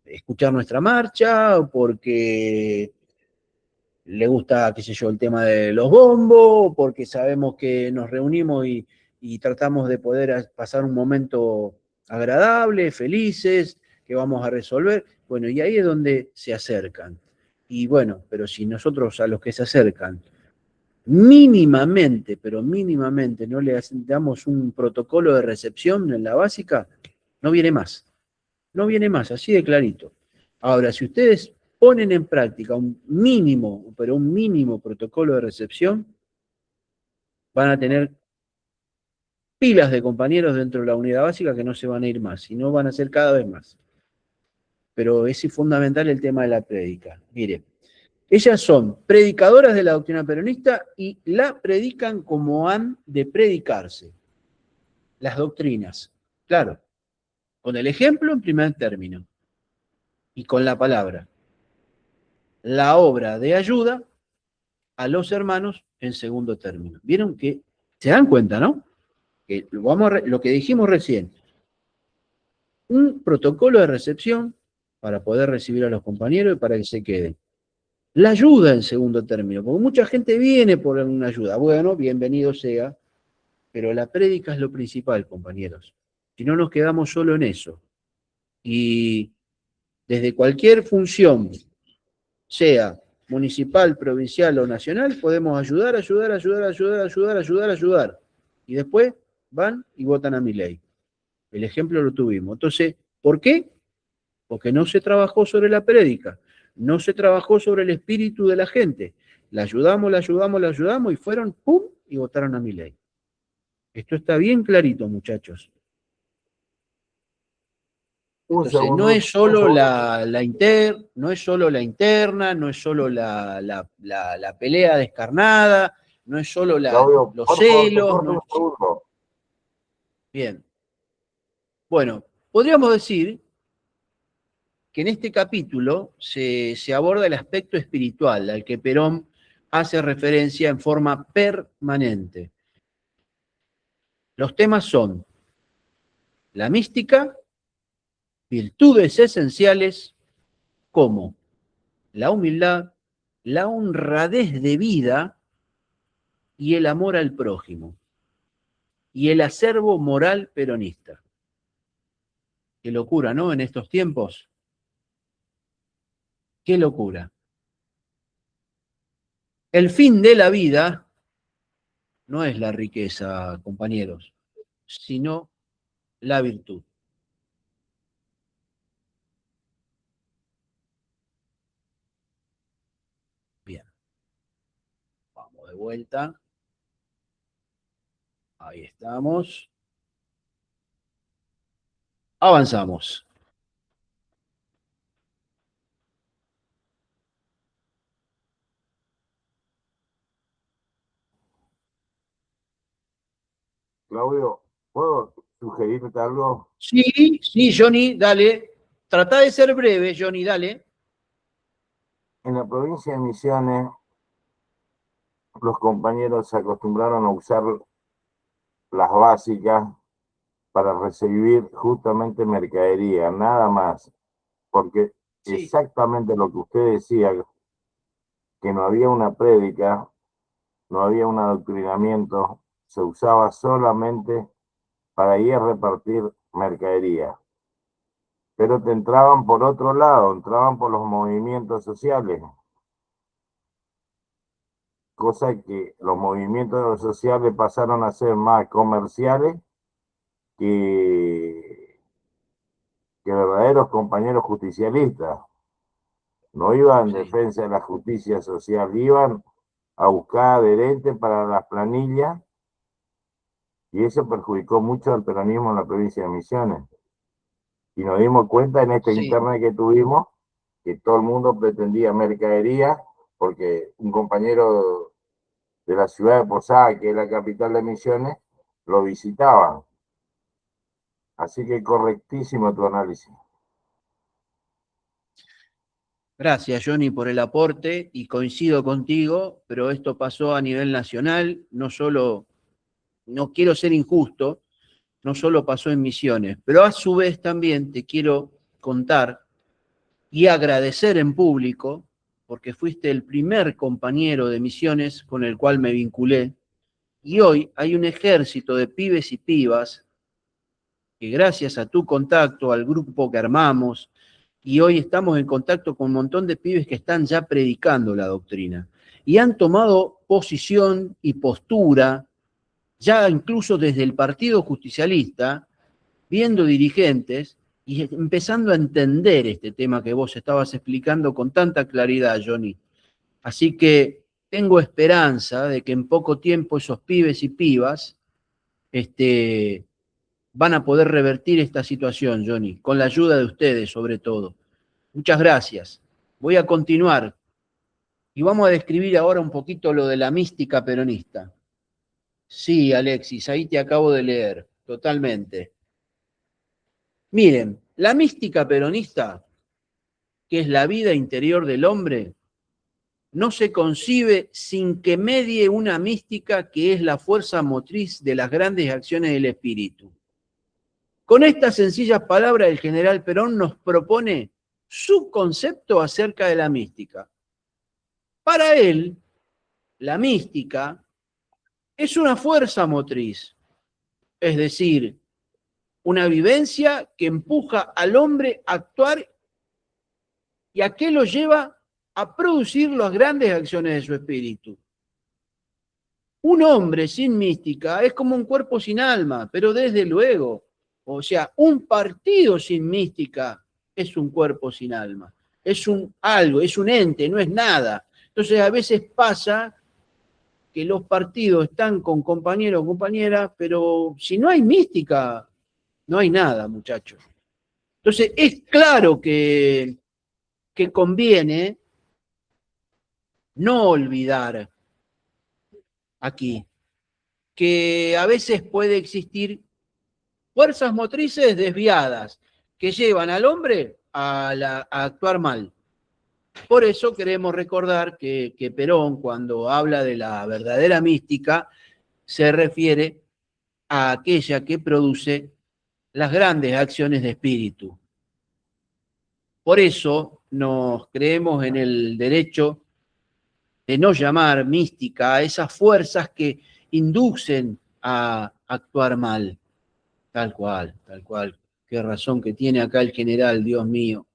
escuchar nuestra marcha, o porque le gusta, qué sé yo, el tema de los bombos, porque sabemos que nos reunimos y tratamos de poder pasar un momento agradable, felices, que vamos a resolver. Bueno, y ahí es donde se acercan. Y bueno, pero si nosotros a los que se acercan mínimamente, pero mínimamente no le damos un protocolo de recepción en la básica, no viene más. No viene más, así de clarito. Ahora, si ustedes ponen en práctica un mínimo, pero un mínimo protocolo de recepción, van a tener pilas de compañeros dentro de la unidad básica que no se van a ir más, y no van a ser cada vez más. Pero es fundamental el tema de la prédica. Mire, ellas son predicadoras de la doctrina peronista y la predican como han de predicarse. Las doctrinas, claro, con el ejemplo en primer término. y con la palabra la obra de ayuda a los hermanos en segundo término. ¿Vieron que se dan cuenta, no? Que lo que dijimos recién, un protocolo de recepción para poder recibir a los compañeros y para que se queden. La ayuda en segundo término, porque mucha gente viene por una ayuda. Bueno, bienvenido sea, pero la prédica es lo principal, compañeros. Si no nos quedamos solo en eso. Y desde cualquier función, sea municipal, provincial o nacional, podemos ayudar, ayudar, ayudar, ayudar, ayudar, ayudar, ayudar. Y después van y votan a mi ley. El ejemplo lo tuvimos. Entonces, ¿por qué? Porque no se trabajó sobre la prédica, no se trabajó sobre el espíritu de la gente. La ayudamos, la ayudamos, la ayudamos y fueron, ¡pum!, y votaron a mi ley. Esto está bien clarito, muchachos. Entonces, no es solo no es solo la interna, no es solo la pelea descarnada, no es solo Claudio, los por favor, te celos. corto un segundo. Bien. Bueno, podríamos decir que en este capítulo se aborda el aspecto espiritual al que Perón hace referencia en forma permanente. Los temas son la mística, virtudes esenciales como la humildad, la honradez de vida y el amor al prójimo, y el acervo moral peronista. Qué locura, ¿no? En estos tiempos. Qué locura. El fin de la vida no es la riqueza, compañeros, sino la virtud. Bien, vamos de vuelta. Ahí estamos. Avanzamos. Claudio, ¿puedo sugerirte algo? Sí, sí, Johnny, dale. Trata de ser breve, Johnny, dale. En la provincia de Misiones, los compañeros se acostumbraron a usar las básicas para recibir justamente mercadería, nada más, porque Sí, exactamente lo que usted decía, que no había una prédica, no había un adoctrinamiento, se usaba solamente para ir a repartir mercadería. Pero te entraban por otro lado, entraban por los movimientos sociales, cosa que los movimientos sociales pasaron a ser más comerciales que, que verdaderos compañeros justicialistas. No iban en sí. defensa de la justicia social, iban a buscar adherentes para las planillas y eso perjudicó mucho al peronismo en la provincia de Misiones. Y nos dimos cuenta en esta Sí, interna que tuvimos que todo el mundo pretendía mercadería porque un compañero de la ciudad de Posada, que es la capital de Misiones, lo visitaban. Así que correctísimo tu análisis. gracias, Johnny, por el aporte y coincido contigo, pero esto pasó a nivel nacional, no solo, no quiero ser injusto, no solo pasó en Misiones, pero a su vez también te quiero contar y agradecer en público, porque fuiste el primer compañero de Misiones con el cual me vinculé, y hoy hay un ejército de pibes y pibas que gracias a tu contacto, al grupo que armamos, y hoy estamos en contacto con un montón de pibes que están ya predicando la doctrina, y han tomado posición y postura, ya incluso desde el Partido Justicialista, viendo dirigentes y empezando a entender este tema que vos estabas explicando con tanta claridad, Johnny. Así que tengo esperanza de que en poco tiempo esos pibes y pibas van a poder revertir esta situación, Johnny, con la ayuda de ustedes sobre todo. Muchas gracias. Voy a continuar y vamos a describir ahora un poquito lo de la mística peronista. Sí, Alexis, ahí te acabo de leer, totalmente. Miren, la mística peronista que es la vida interior del hombre, no se concibe sin que medie una mística que es la fuerza motriz de las grandes acciones del espíritu. Con estas sencillas palabras, el general Perón nos propone su concepto acerca de la mística. Para él, la mística es una fuerza motriz, es decir, una vivencia que empuja al hombre a actuar y a que lo lleva a producir las grandes acciones de su espíritu. Un hombre sin mística es como un cuerpo sin alma, pero desde luego, o sea, un partido sin mística es un cuerpo sin alma, es un algo, es un ente, no es nada. Entonces a veces pasa que los partidos están con compañeros o compañeras, pero si no hay mística, no hay nada, muchachos. Entonces es claro que conviene no olvidar aquí que a veces puede existir fuerzas motrices desviadas que llevan al hombre a actuar mal. Por eso queremos recordar que Perón, cuando habla de la verdadera mística, se refiere a aquella que produce las grandes acciones de espíritu. Por eso nos creemos en el derecho de no llamar mística a esas fuerzas que inducen a actuar mal. Tal cual, tal cual. Qué razón que tiene acá el general, Dios mío.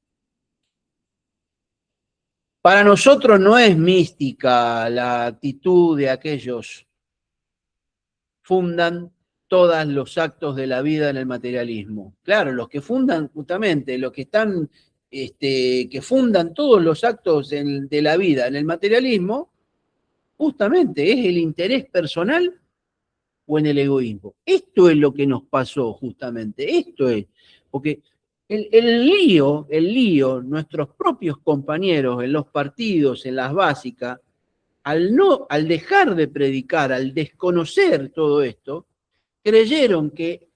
Para nosotros no es mística la actitud de aquellos que fundan todos los actos de la vida en el materialismo. Claro, los que fundan justamente, los que están, que fundan todos los actos de la vida en el materialismo, justamente es el interés personal o en el egoísmo. Esto es lo que nos pasó justamente, esto es, porque el lío, nuestros propios compañeros en los partidos, en las básicas, al dejar de predicar, al desconocer todo esto, creyeron que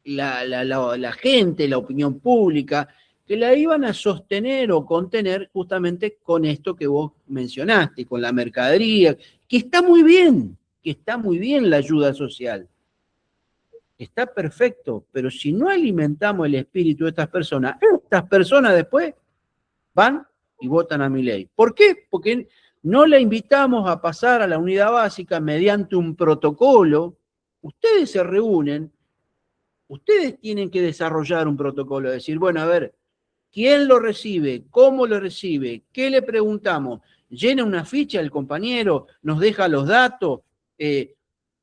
la gente, la opinión pública, que la iban a sostener o contener justamente con esto que vos mencionaste, con la mercadería, que está muy bien la ayuda social. Está perfecto, pero si no alimentamos el espíritu de estas personas después van y votan a Milei. ¿Por qué? Porque no la invitamos a pasar a la unidad básica mediante un protocolo. Ustedes se reúnen, ustedes tienen que desarrollar un protocolo, decir, bueno, a ver, ¿quién lo recibe? ¿Cómo lo recibe? ¿Qué le preguntamos? ¿Llena una ficha el compañero? ¿Nos deja los datos?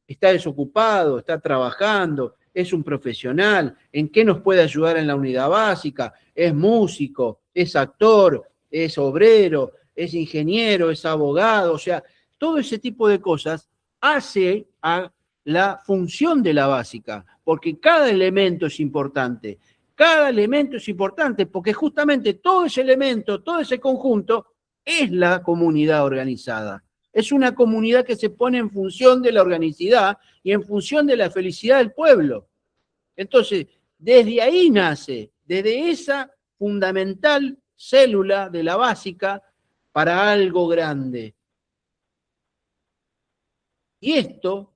¿Está desocupado? ¿Está trabajando? ¿Es un profesional? ¿En qué nos puede ayudar en la unidad básica? ¿Es músico? ¿Es actor? ¿Es obrero? ¿Es ingeniero? ¿Es abogado? O sea, todo ese tipo de cosas hace a la función de la básica, porque cada elemento es importante. Cada elemento es importante porque justamente todo ese elemento, todo ese conjunto es la comunidad organizada. Es una comunidad que se pone en función de la organicidad y en función de la felicidad del pueblo. Entonces, desde ahí nace, desde esa fundamental célula de la básica para algo grande. Y esto,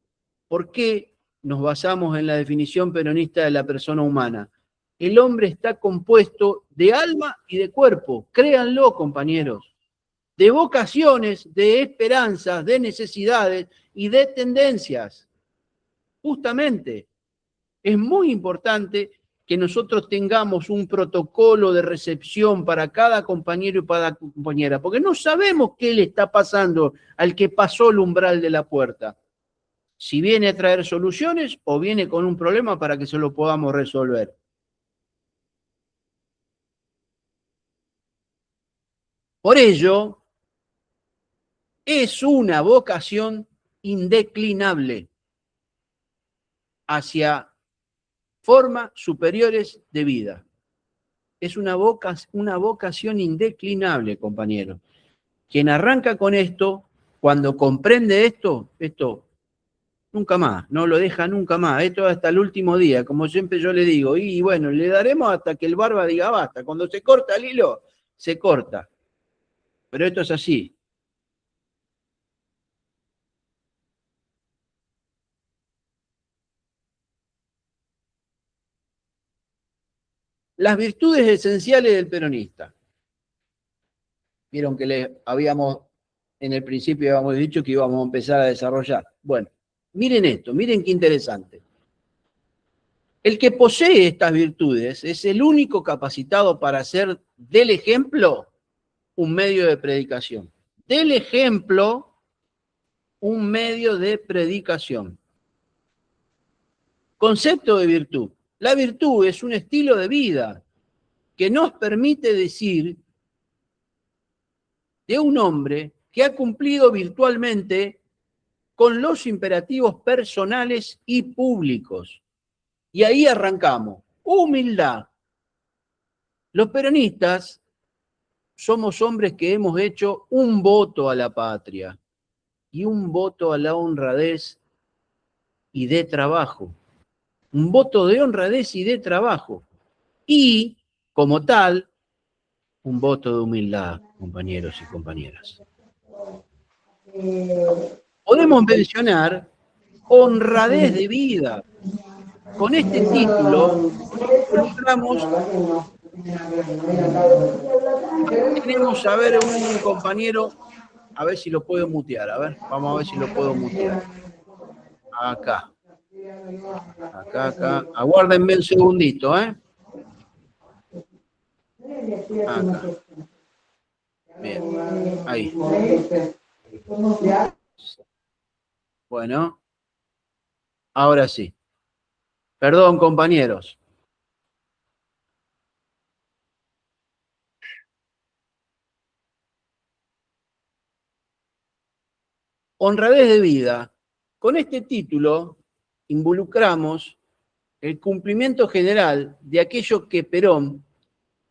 ¿por qué nos basamos en la definición peronista de la persona humana? El hombre está compuesto de alma y de cuerpo, créanlo, compañeros, de vocaciones, de esperanzas, de necesidades y de tendencias. Justamente, es muy importante que nosotros tengamos un protocolo de recepción para cada compañero y para cada compañera, porque no sabemos qué le está pasando al que pasó el umbral de la puerta. Si viene a traer soluciones o viene con un problema para que se lo podamos resolver. Por ello, es una vocación indeclinable hacia formas superiores de vida. Es una vocación indeclinable, compañeros. Quien arranca con esto, cuando comprende esto nunca más, no lo deja nunca más. Esto hasta el último día, como siempre yo le digo. Y bueno, le daremos hasta que el barba diga basta. Cuando se corta el hilo, se corta. Pero esto es así. Las virtudes esenciales del peronista. Vieron que en el principio habíamos dicho que íbamos a empezar a desarrollar. Bueno, miren esto, miren qué interesante. El que posee estas virtudes es el único capacitado para hacer del ejemplo un medio de predicación. Del ejemplo, un medio de predicación. Concepto de virtud. La virtud es un estilo de vida que nos permite decir de un hombre que ha cumplido virtualmente con los imperativos personales y públicos. Y ahí arrancamos. Humildad. Los peronistas somos hombres que hemos hecho un voto a la patria y un voto a la honradez y de trabajo. Un voto de honradez y de trabajo. Y, como tal, un voto de humildad, compañeros y compañeras. Podemos mencionar honradez de vida. Con este título involucramos, tenemos a ver un compañero, a ver si lo puedo mutear, a ver, vamos a ver si lo puedo mutear. Acá. Acá. Aguárdenme un segundito, ¿eh? Acá. Bien, ahí. Bueno, ahora sí. Perdón, compañeros. Honradez de vida. Con este título involucramos el cumplimiento general de aquello que Perón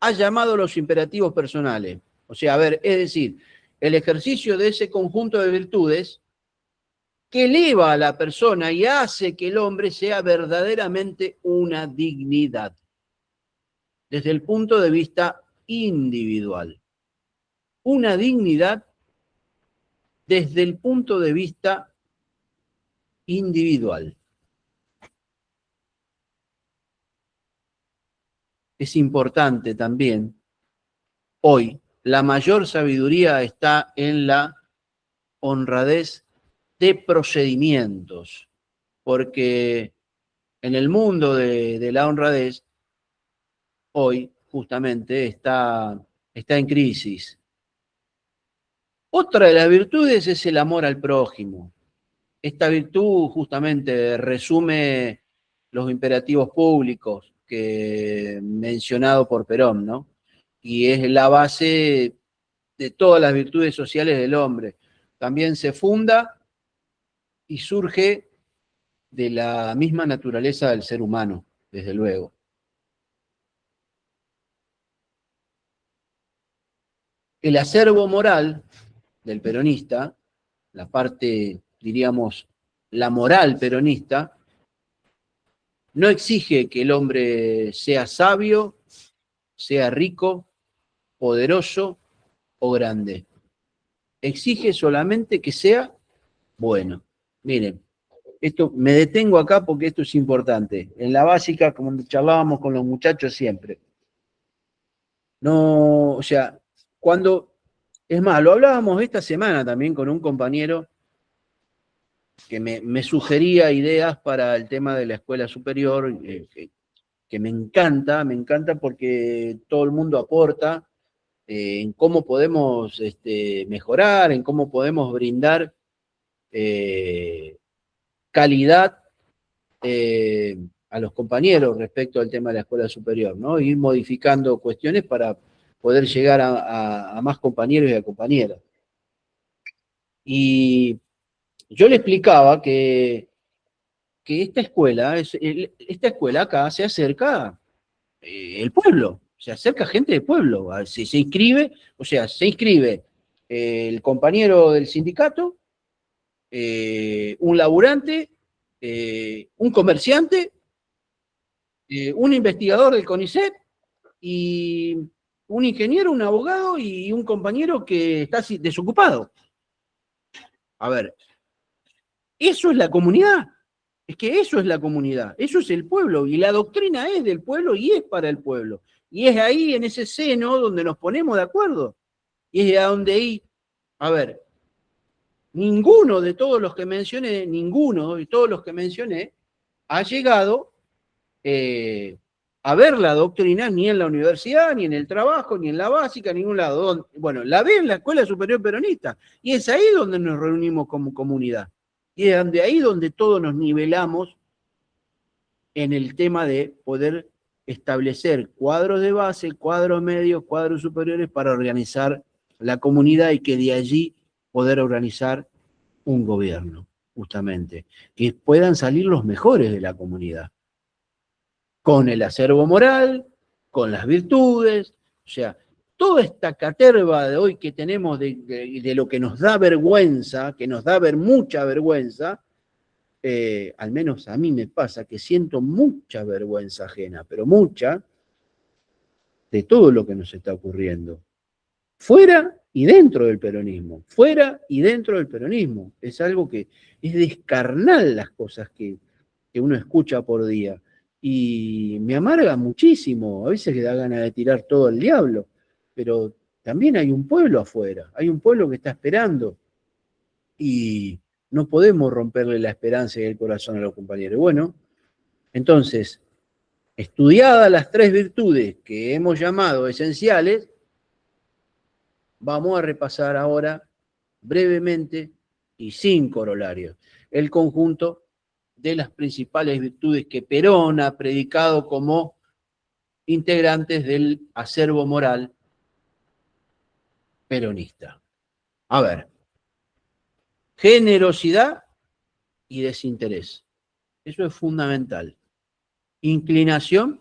ha llamado los imperativos personales. O sea, a ver, es decir, el ejercicio de ese conjunto de virtudes que eleva a la persona y hace que el hombre sea verdaderamente una dignidad, desde el punto de vista individual. Una dignidad desde el punto de vista individual. Es importante también, hoy, la mayor sabiduría está en la honradez de procedimientos, porque en el mundo de la honradez, hoy justamente está en crisis. Otra de las virtudes es el amor al prójimo. Esta virtud justamente resume los imperativos públicos que mencionado por Perón, ¿no? Y es la base de todas las virtudes sociales del hombre. También se funda y surge de la misma naturaleza del ser humano, desde luego. El acervo moral del peronista, la parte, diríamos, la moral peronista, no exige que el hombre sea sabio, sea rico, poderoso o grande. Exige solamente que sea bueno. Miren, esto me detengo acá porque esto es importante. En la básica, como charlábamos con los muchachos siempre. No, o sea, es más, lo hablábamos esta semana también con un compañero que me sugería ideas para el tema de la escuela superior, que me encanta porque todo el mundo aporta en cómo podemos mejorar, en cómo podemos brindar calidad a los compañeros respecto al tema de la escuela superior, ¿no? Ir modificando cuestiones para poder llegar a más compañeros y a compañeras. Y yo le explicaba que esta escuela acá se acerca el pueblo, se acerca gente del pueblo, se inscribe, o sea, se inscribe el compañero del sindicato, un laburante, un comerciante, un investigador del CONICET y un ingeniero, un abogado y un compañero que está desocupado. A ver, eso es la comunidad. Es que eso es la comunidad, eso es el pueblo, y la doctrina es del pueblo y es para el pueblo. Y es ahí, en ese seno, donde nos ponemos de acuerdo. Y es a donde ahí, a ver, ninguno de todos los que mencioné, ha llegado a ver la doctrina ni en la universidad, ni en el trabajo, ni en la básica, en ningún lado. Bueno, la ve en la Escuela Superior Peronista, y es ahí donde nos reunimos como comunidad. Y es ahí donde todos nos nivelamos en el tema de poder establecer cuadros de base, cuadros medios, cuadros superiores para organizar la comunidad y que de allí poder organizar un gobierno, justamente, que puedan salir los mejores de la comunidad, con el acervo moral, con las virtudes, o sea, toda esta caterva de hoy que tenemos de lo que nos da vergüenza, que nos da mucha vergüenza, al menos a mí me pasa que siento mucha vergüenza ajena, pero mucha, de todo lo que nos está ocurriendo. Fuera y dentro del peronismo, fuera y dentro del peronismo. Es algo que es descarnal las cosas que uno escucha por día. Y me amarga muchísimo, a veces que da ganas de tirar todo al diablo, pero también hay un pueblo afuera, hay un pueblo que está esperando. Y no podemos romperle la esperanza y el corazón a los compañeros. Bueno, entonces, estudiadas las 3 virtudes que hemos llamado esenciales, vamos a repasar ahora brevemente y sin corolarios el conjunto de las principales virtudes que Perón ha predicado como integrantes del acervo moral peronista. A ver, generosidad y desinterés. Eso es fundamental. Inclinación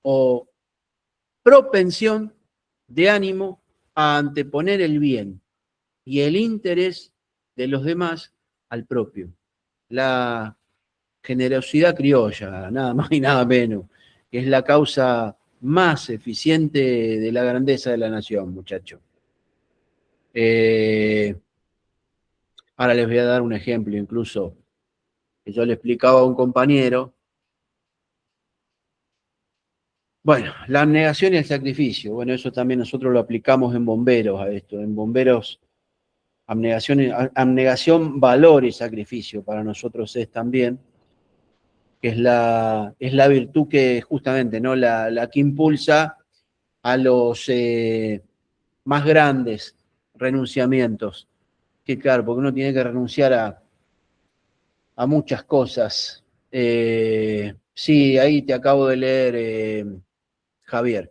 o propensión de ánimo a anteponer el bien y el interés de los demás al propio. La generosidad criolla, nada más y nada menos, que es la causa más eficiente de la grandeza de la nación, muchachos. Ahora les voy a dar un ejemplo, incluso, que yo le explicaba a un compañero. Bueno, la abnegación y el sacrificio. Bueno, eso también nosotros lo aplicamos en bomberos a esto. En bomberos, abnegación, valor y sacrificio para nosotros es también, que es la virtud que justamente, ¿no? La que impulsa a los más grandes renunciamientos. Que claro, porque uno tiene que renunciar a muchas cosas. Sí, ahí te acabo de leer, Javier.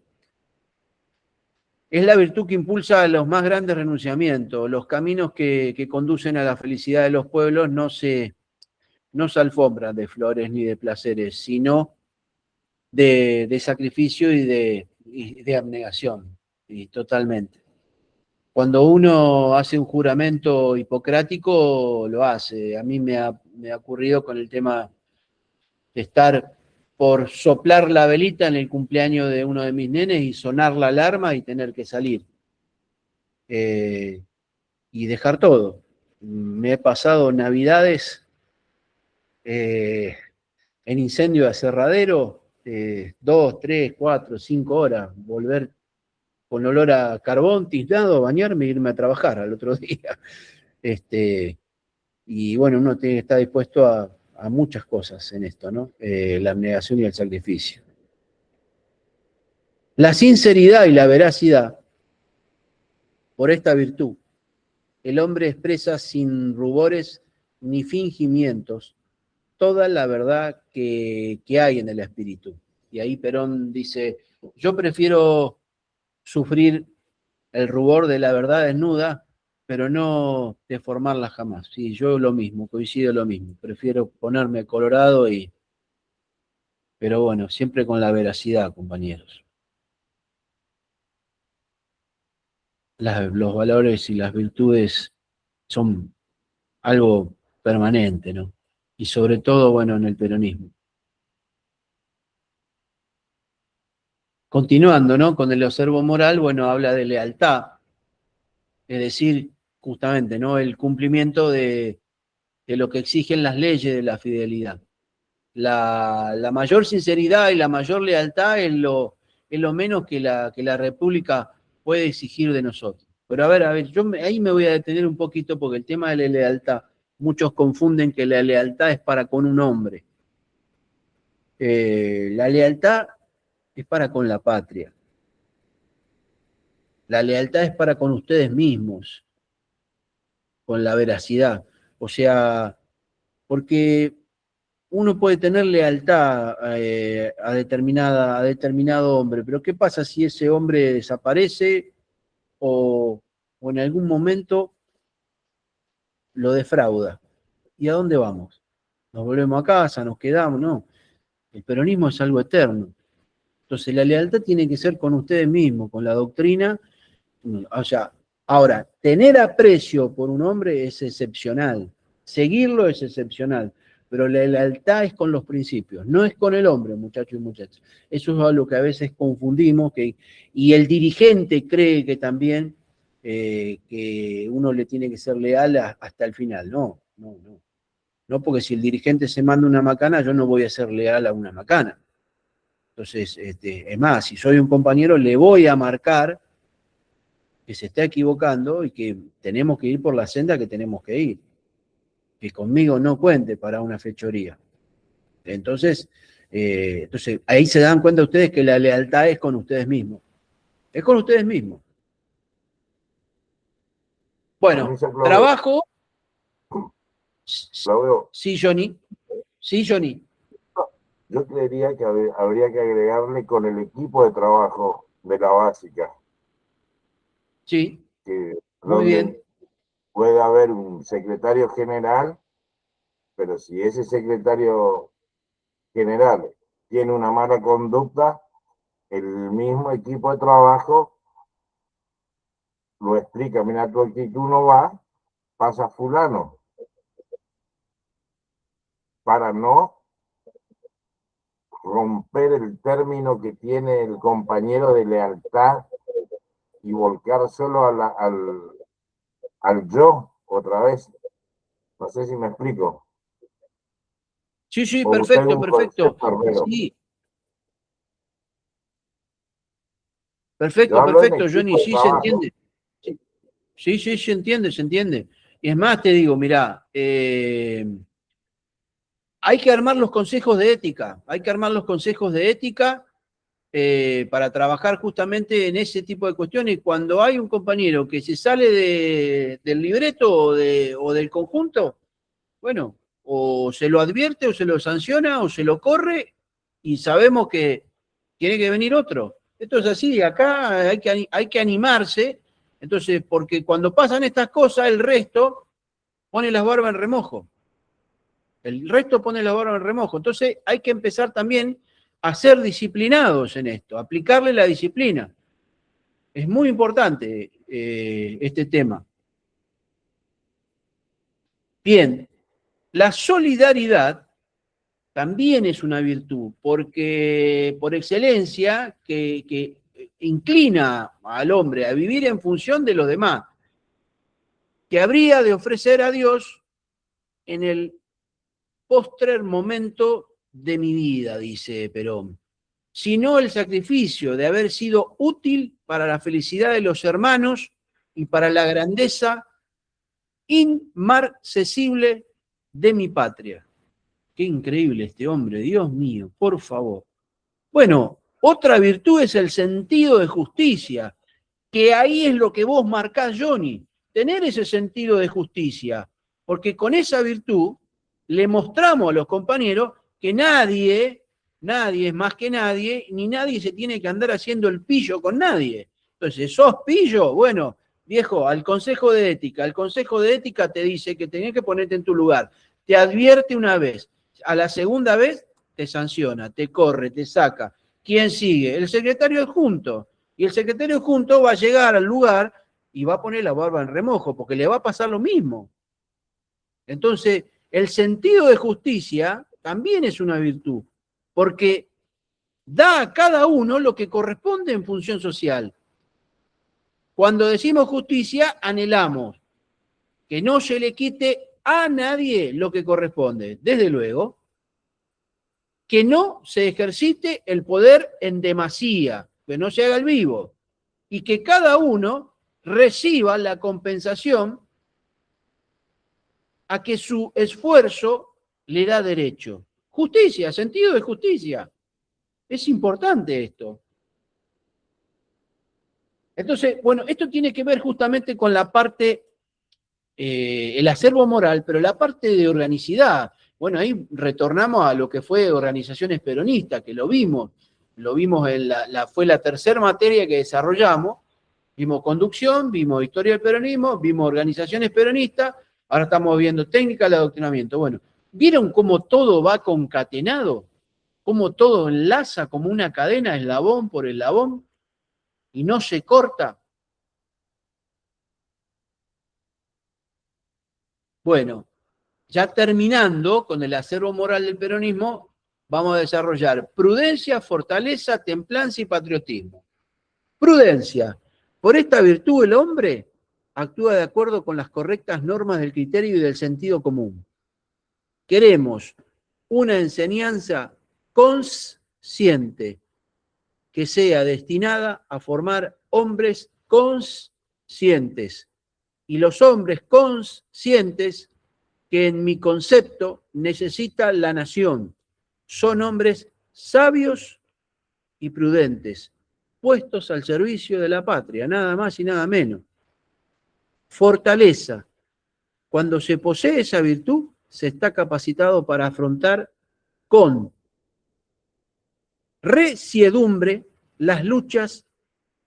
Es la virtud que impulsa a los más grandes renunciamientos. Los caminos que conducen a la felicidad de los pueblos no se alfombran de flores ni de placeres, sino de sacrificio y de abnegación, y totalmente. Cuando uno hace un juramento hipocrático, lo hace. A mí me ha ocurrido con el tema de estar por soplar la velita en el cumpleaños de uno de mis nenes y sonar la alarma y tener que salir. Y dejar todo. Me he pasado navidades en incendio de aserradero, 2, 3, 4, 5 horas, volver con olor a carbón tiznado, bañarme e irme a trabajar al otro día. Y bueno, uno tiene que estar dispuesto a muchas cosas en esto, ¿no? La abnegación y el sacrificio. La sinceridad y la veracidad, por esta virtud, el hombre expresa sin rubores ni fingimientos toda la verdad que hay en el espíritu. Y ahí Perón dice, yo prefiero sufrir el rubor de la verdad desnuda, pero no deformarla jamás. Sí, yo lo mismo, coincido lo mismo. Prefiero ponerme colorado pero bueno, siempre con la veracidad, compañeros. Los valores y las virtudes son algo permanente, ¿no? Y sobre todo, bueno, en el peronismo. continuando, ¿no? Con el observo moral, bueno, habla de lealtad, es decir, justamente, ¿no? El cumplimiento de lo que exigen las leyes de la fidelidad. La mayor sinceridad y la mayor lealtad es lo menos que la República puede exigir de nosotros. Pero a ver, yo ahí me voy a detener un poquito porque el tema de la lealtad, muchos confunden que la lealtad es para con un hombre. La lealtad es para con la patria. La lealtad es para con ustedes mismos, con la veracidad. O sea, porque uno puede tener lealtad a determinado hombre, pero ¿qué pasa si ese hombre desaparece o en algún momento lo defrauda? ¿Y a dónde vamos? ¿Nos volvemos a casa? ¿Nos quedamos? No. El peronismo es algo eterno. Entonces la lealtad tiene que ser con ustedes mismos, con la doctrina. O sea, ahora, tener aprecio por un hombre es excepcional. Seguirlo es excepcional. Pero la lealtad es con los principios, no es con el hombre, muchachos y muchachas. Eso es algo que a veces confundimos, y el dirigente cree que también que uno le tiene que ser leal hasta el final. No, no, no. No, porque si el dirigente se manda una macana, yo no voy a ser leal a una macana. Entonces, es más, si soy un compañero, le voy a marcar que se está equivocando y que tenemos que ir por la senda que tenemos que ir. Que conmigo no cuente para una fechoría. Entonces ahí se dan cuenta ustedes que la lealtad es con ustedes mismos. Es con ustedes mismos. Bueno, trabajo. Lo veo. Sí, Johnny. Sí, Johnny. Yo creería que habría que agregarle con el equipo de trabajo de la básica. Sí. Que muy bien. Puede haber un secretario general, pero si ese secretario general tiene una mala conducta, el mismo equipo de trabajo lo explica: mira, tu actitud no va, pasa fulano, para no romper el término que tiene el compañero de lealtad y volcar solo al yo otra vez. No sé si me explico. Sí, perfecto, perfecto. Sí. Perfecto, Johnny, sí se entiende. Sí, se entiende. Y es más, te digo, mirá, hay que armar los consejos de ética, para trabajar justamente en ese tipo de cuestiones. Y cuando hay un compañero que se sale del libreto o del conjunto, bueno, o se lo advierte o se lo sanciona o se lo corre y sabemos que tiene que venir otro. Esto es así, acá hay que animarse. Entonces, porque cuando pasan estas cosas, el resto pone las barbas en remojo. Entonces, hay que empezar también a ser disciplinados en esto, aplicarle la disciplina. Es muy importante este tema. Bien, la solidaridad también es una virtud, porque por excelencia que inclina al hombre a vivir en función de los demás, que habría de ofrecer a Dios en el postrer momento de mi vida, dice Perón, sino el sacrificio de haber sido útil para la felicidad de los hermanos y para la grandeza inmarcesible de mi patria. Qué increíble este hombre, Dios mío, por favor. Bueno, otra virtud es el sentido de justicia, que ahí es lo que vos marcás, Johnny, tener ese sentido de justicia, porque con esa virtud le mostramos a los compañeros que nadie es más que nadie, ni nadie se tiene que andar haciendo el pillo con nadie. Entonces, ¿sos pillo? Bueno, viejo, el Consejo de Ética te dice que tenés que ponerte en tu lugar, te advierte una vez, a la segunda vez te sanciona, te corre, te saca. ¿Quién sigue? El secretario adjunto. Y el secretario adjunto va a llegar al lugar y va a poner la barba en remojo, porque le va a pasar lo mismo. Entonces, el sentido de justicia también es una virtud, porque da a cada uno lo que corresponde en función social. Cuando decimos justicia, anhelamos que no se le quite a nadie lo que corresponde. Desde luego, que no se ejercite el poder en demasía, que no se haga el vivo, y que cada uno reciba la compensación a que su esfuerzo le da derecho. Justicia, sentido de justicia. Es importante esto. Entonces, bueno, esto tiene que ver justamente con la parte, el acervo moral, pero la parte de organicidad. Bueno, ahí retornamos a lo que fue organizaciones peronistas, que lo vimos fue la tercera materia que desarrollamos. Vimos conducción, vimos historia del peronismo, vimos organizaciones peronistas, ahora estamos viendo técnica del adoctrinamiento. Bueno, ¿vieron cómo todo va concatenado? ¿Cómo todo enlaza como una cadena, eslabón por eslabón, y no se corta? Bueno, ya terminando con el acervo moral del peronismo, vamos a desarrollar prudencia, fortaleza, templanza y patriotismo. Prudencia. Por esta virtud el hombre actúa de acuerdo con las correctas normas del criterio y del sentido común. Queremos una enseñanza consciente que sea destinada a formar hombres conscientes. Y los hombres conscientes que en mi concepto necesita la nación son hombres sabios y prudentes, puestos al servicio de la patria, nada más y nada menos. Fortaleza. Cuando se posee esa virtud, se está capacitado para afrontar con resiedumbre las luchas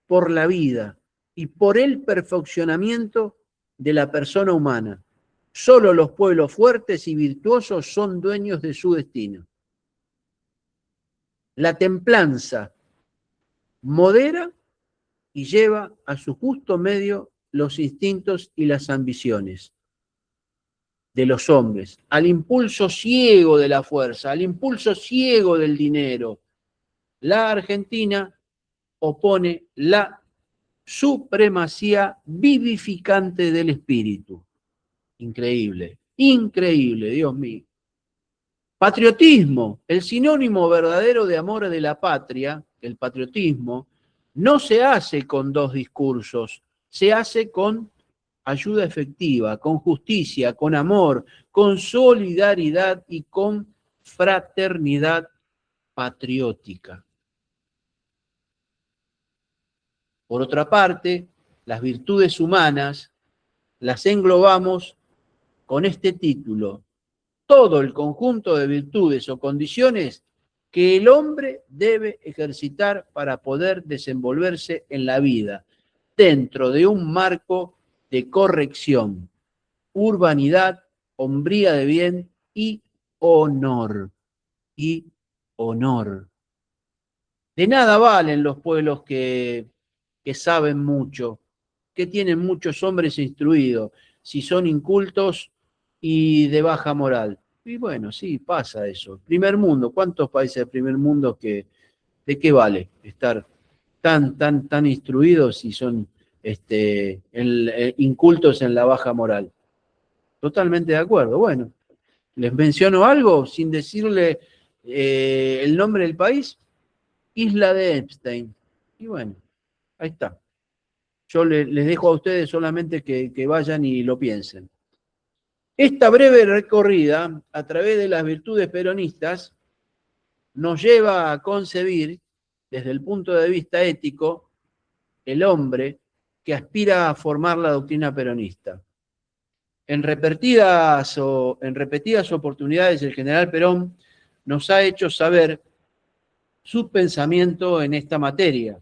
por la vida y por el perfeccionamiento de la persona humana. Solo los pueblos fuertes y virtuosos son dueños de su destino. La templanza modera y lleva a su justo medio los instintos y las ambiciones de los hombres, al impulso ciego de la fuerza, al impulso ciego del dinero. La Argentina opone la supremacía vivificante del espíritu. Increíble, increíble, Dios mío. Patriotismo, el sinónimo verdadero de amor de la patria, el patriotismo, no se hace con dos discursos, se hace con ayuda efectiva, con justicia, con amor, con solidaridad y con fraternidad patriótica. Por otra parte, las virtudes humanas las englobamos con este título: todo el conjunto de virtudes o condiciones que el hombre debe ejercitar para poder desenvolverse en la vida, dentro de un marco de corrección, urbanidad, hombría de bien y honor. Y honor. De nada valen los pueblos que saben mucho, que tienen muchos hombres instruidos, si son incultos y de baja moral. Y bueno, sí, pasa eso. Primer mundo, ¿cuántos países de primer mundo de qué vale estar tan instruidos si son incultos en la baja moral? Totalmente de acuerdo. Bueno, les menciono algo sin decirle el nombre del país: Isla de Epstein. Y bueno, ahí está. Yo les dejo a ustedes solamente que vayan y lo piensen. Esta breve recorrida a través de las virtudes peronistas nos lleva a concebir, desde el punto de vista ético, el hombre que aspira a formar la doctrina peronista. En repetidas oportunidades, el general Perón nos ha hecho saber su pensamiento en esta materia.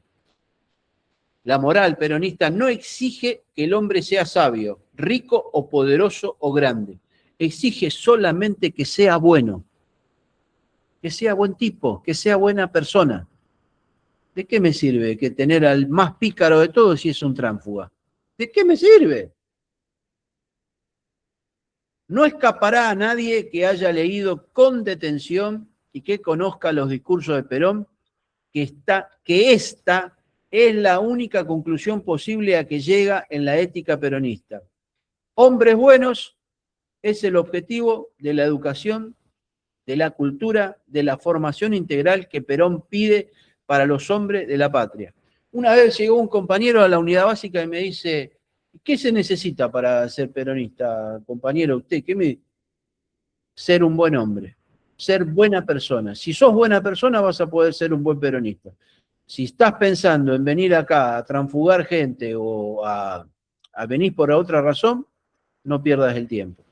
La moral peronista no exige que el hombre sea sabio, rico o poderoso o grande. Exige solamente que sea bueno, que sea buen tipo, que sea buena persona. ¿De qué me sirve que tener al más pícaro de todos si es un tránsfuga? ¿De qué me sirve? No escapará a nadie que haya leído con detención y que conozca los discursos de Perón que esta es la única conclusión posible a que llega en la ética peronista. Hombres buenos es el objetivo de la educación, de la cultura, de la formación integral que Perón pide para los hombres de la patria. Una vez llegó un compañero a la unidad básica y me dice, ¿qué se necesita para ser peronista, compañero? ¿Usted qué me...? Ser un buen hombre, ser buena persona. Si sos buena persona vas a poder ser un buen peronista. Si estás pensando en venir acá a transfugar gente o a venir por otra razón, no pierdas el tiempo.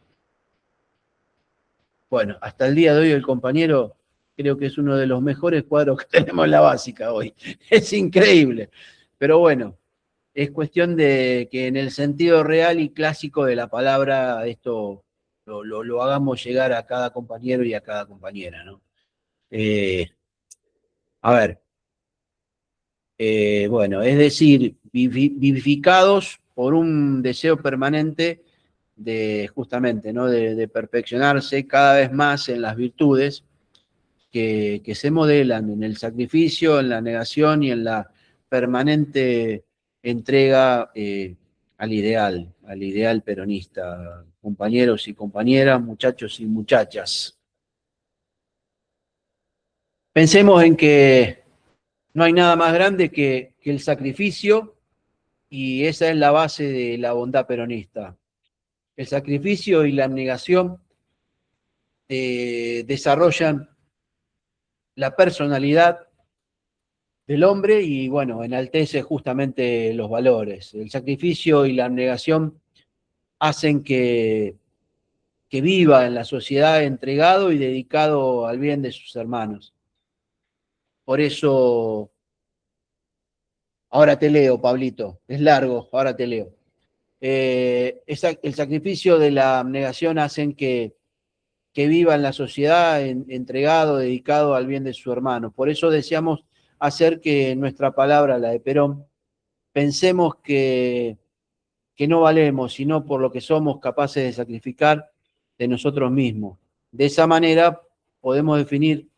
Bueno, hasta el día de hoy el compañero creo que es uno de los mejores cuadros que tenemos en la básica hoy. Es increíble. Pero bueno, es cuestión de que en el sentido real y clásico de la palabra esto lo hagamos llegar a cada compañero y a cada compañera, ¿no? A ver, bueno, es decir, vivificados por un deseo permanente de justamente, ¿no? De perfeccionarse cada vez más en las virtudes que se modelan en el sacrificio, en la negación y en la permanente entrega al ideal peronista, compañeros y compañeras, muchachos y muchachas. Pensemos en que no hay nada más grande que el sacrificio y esa es la base de la bondad peronista. El sacrificio y la abnegación desarrollan la personalidad del hombre y, bueno, enaltece justamente los valores. El sacrificio y la abnegación hacen que viva en la sociedad entregado y dedicado al bien de sus hermanos. Por eso, ahora te leo, Pablito, es largo, ahora te leo. El sacrificio de la abnegación hacen que viva en la sociedad entregado, dedicado al bien de su hermano. Por eso deseamos hacer que nuestra palabra, la de Perón, pensemos que no valemos, sino por lo que somos capaces de sacrificar de nosotros mismos. De esa manera podemos definir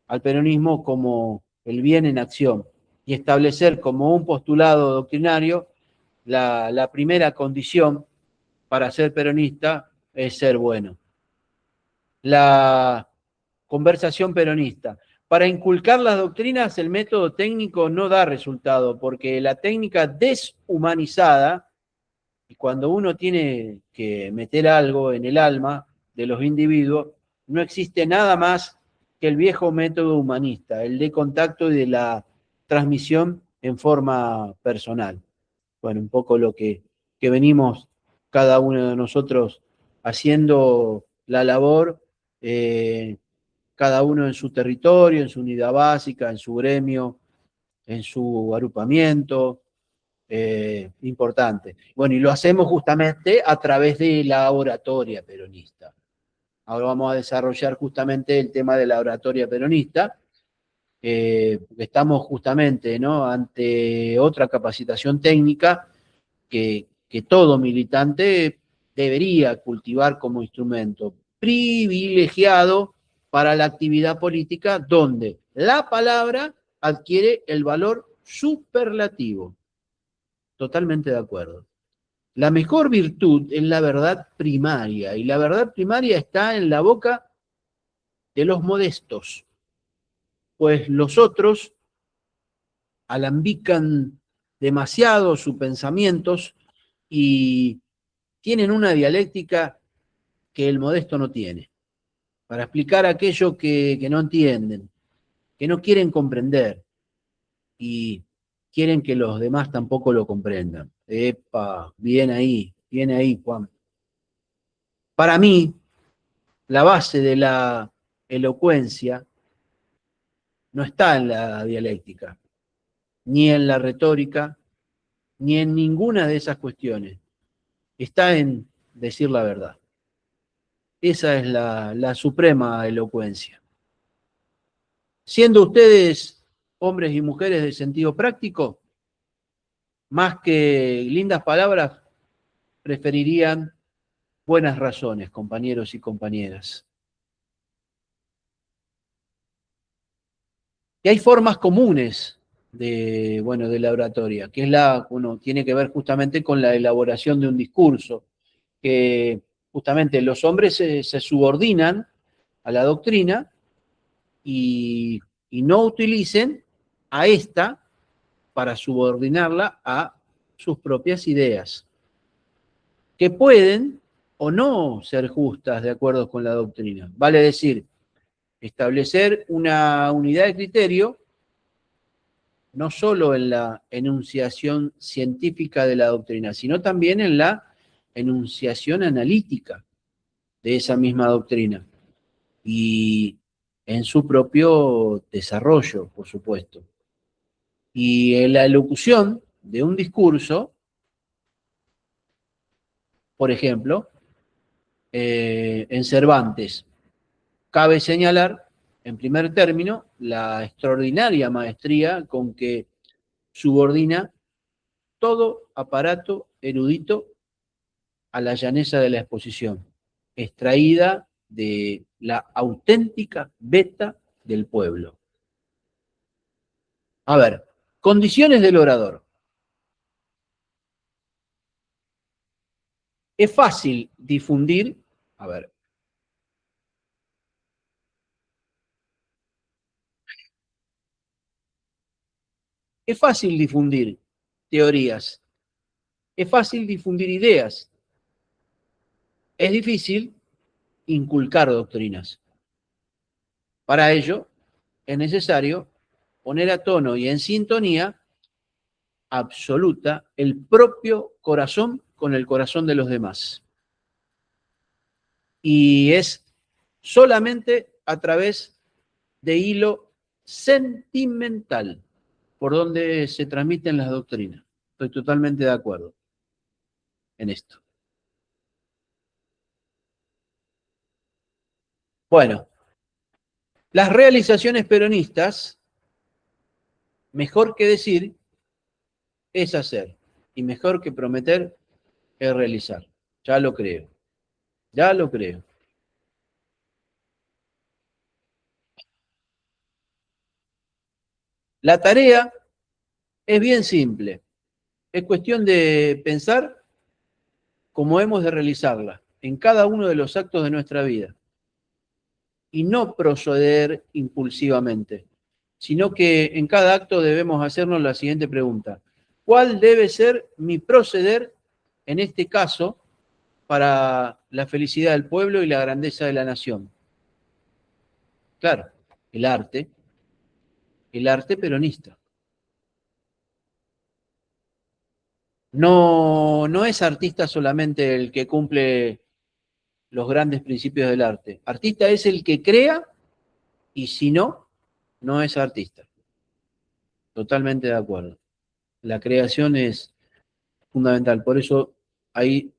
al peronismo como el bien en acción y establecer como un postulado doctrinario la primera condición para ser peronista es ser bueno. La conversación peronista. Para inculcar las doctrinas, el método técnico no da resultado, porque la técnica deshumanizada, y cuando uno tiene que meter algo en el alma de los individuos, no existe nada más que el viejo método humanista, el de contacto y de la transmisión en forma personal. Bueno, un poco lo que venimos cada uno de nosotros haciendo la labor, cada uno en su territorio, en su unidad básica, en su gremio, en su agrupamiento, importante. Bueno, y lo hacemos justamente a través de la oratoria peronista. Ahora vamos a desarrollar justamente el tema de la oratoria peronista. Estamos justamente, ¿no?, ante otra capacitación técnica que todo militante debería cultivar como instrumento privilegiado para la actividad política, donde la palabra adquiere el valor superlativo. Totalmente de acuerdo. La mejor virtud es la verdad primaria, y la verdad primaria está en la boca de los modestos, pues los otros alambican demasiado sus pensamientos y tienen una dialéctica que el modesto no tiene, para explicar aquello que no entienden, que no quieren comprender y quieren que los demás tampoco lo comprendan. Epa, bien ahí, Juan. Para mí, la base de la elocuencia no está en la dialéctica, ni en la retórica, ni en ninguna de esas cuestiones. Está en decir la verdad. Esa es la suprema elocuencia. Siendo ustedes hombres y mujeres de sentido práctico, más que lindas palabras, preferirían buenas razones, compañeros y compañeras. Y hay formas comunes de, bueno, de la oratoria, que es tiene que ver justamente con la elaboración de un discurso, que justamente los hombres se subordinan a la doctrina y no utilicen a esta para subordinarla a sus propias ideas, que pueden o no ser justas de acuerdo con la doctrina. Vale decir, establecer una unidad de criterio no solo en la enunciación científica de la doctrina, sino también en la enunciación analítica de esa misma doctrina y en su propio desarrollo, por supuesto. Y en la elocución de un discurso, por ejemplo, en Cervantes, cabe señalar, en primer término, la extraordinaria maestría con que subordina todo aparato erudito a la llaneza de la exposición, extraída de la auténtica beta del pueblo. A ver, condiciones del orador. Es fácil difundir, a ver, es fácil difundir teorías, es fácil difundir ideas, es difícil inculcar doctrinas. Para ello, es necesario poner a tono y en sintonía absoluta el propio corazón con el corazón de los demás. Y es solamente a través de hilo sentimental por donde se transmiten las doctrinas. Estoy totalmente de acuerdo en esto. Bueno, las realizaciones peronistas, mejor que decir, es hacer. Y mejor que prometer, es realizar. Ya lo creo. Ya lo creo. La tarea es bien simple. Es cuestión de pensar cómo hemos de realizarla en cada uno de los actos de nuestra vida. Y no proceder impulsivamente, sino que en cada acto debemos hacernos la siguiente pregunta. ¿Cuál debe ser mi proceder, en este caso, para la felicidad del pueblo y la grandeza de la nación? Claro, el arte peronista. No es artista solamente el que cumple los grandes principios del arte. Artista es el que crea y si no, no es artista. Totalmente de acuerdo. La creación es fundamental. Por eso ahí,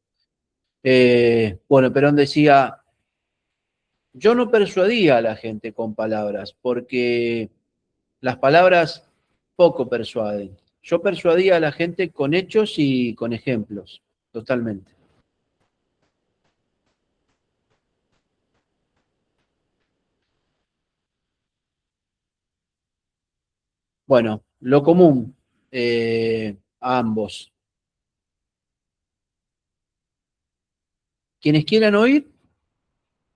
bueno, Perón decía, yo no persuadía a la gente con palabras, porque las palabras poco persuaden. Yo persuadía a la gente con hechos y con ejemplos, totalmente. Bueno, lo común a ambos. Quienes quieran oír,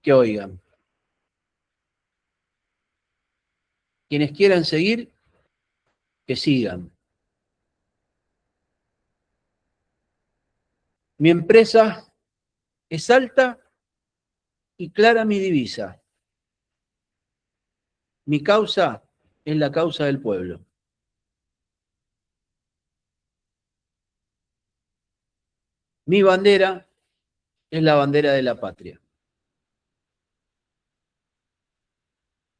que oigan. Quienes quieran seguir, que sigan. Mi empresa es alta y clara mi divisa. Mi causa es la causa del pueblo. Mi bandera es la bandera de la patria.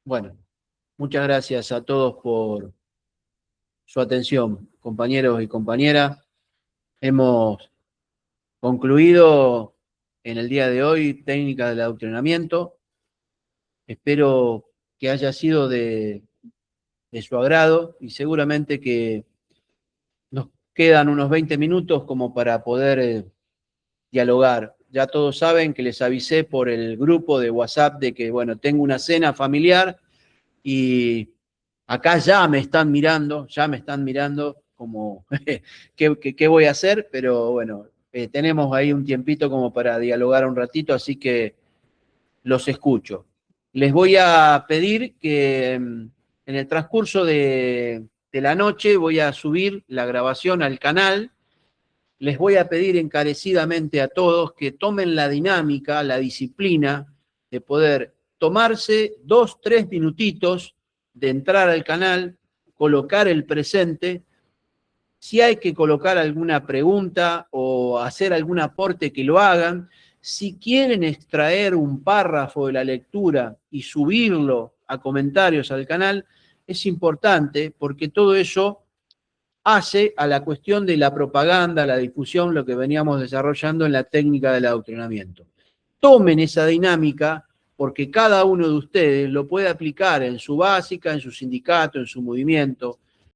Bueno, muchas gracias a todos por su atención, compañeros y compañeras. Hemos concluido en el día de hoy técnicas del adoctrinamiento. Espero que haya sido de su agrado y seguramente que nos quedan unos 20 minutos como para poder dialogar. Ya todos saben que les avisé por el grupo de WhatsApp de que, bueno, tengo una cena familiar y Acá ya me están mirando como qué voy a hacer, pero bueno, tenemos ahí un tiempito como para dialogar un ratito, así que los escucho. Les voy a pedir que en el transcurso de la noche voy a subir la grabación al canal. Les voy a pedir encarecidamente a todos que tomen la dinámica, la disciplina de poder tomarse 2, 3 minutitos de entrar al canal, colocar el presente. Si hay que colocar alguna pregunta o hacer algún aporte, que lo hagan. Si quieren extraer un párrafo de la lectura y subirlo a comentarios al canal, es importante porque todo eso hace a la cuestión de la propaganda, la difusión, lo que veníamos desarrollando en la técnica del adoctrinamiento. Tomen esa dinámica porque cada uno de ustedes lo puede aplicar en su básica, en su sindicato, en su movimiento,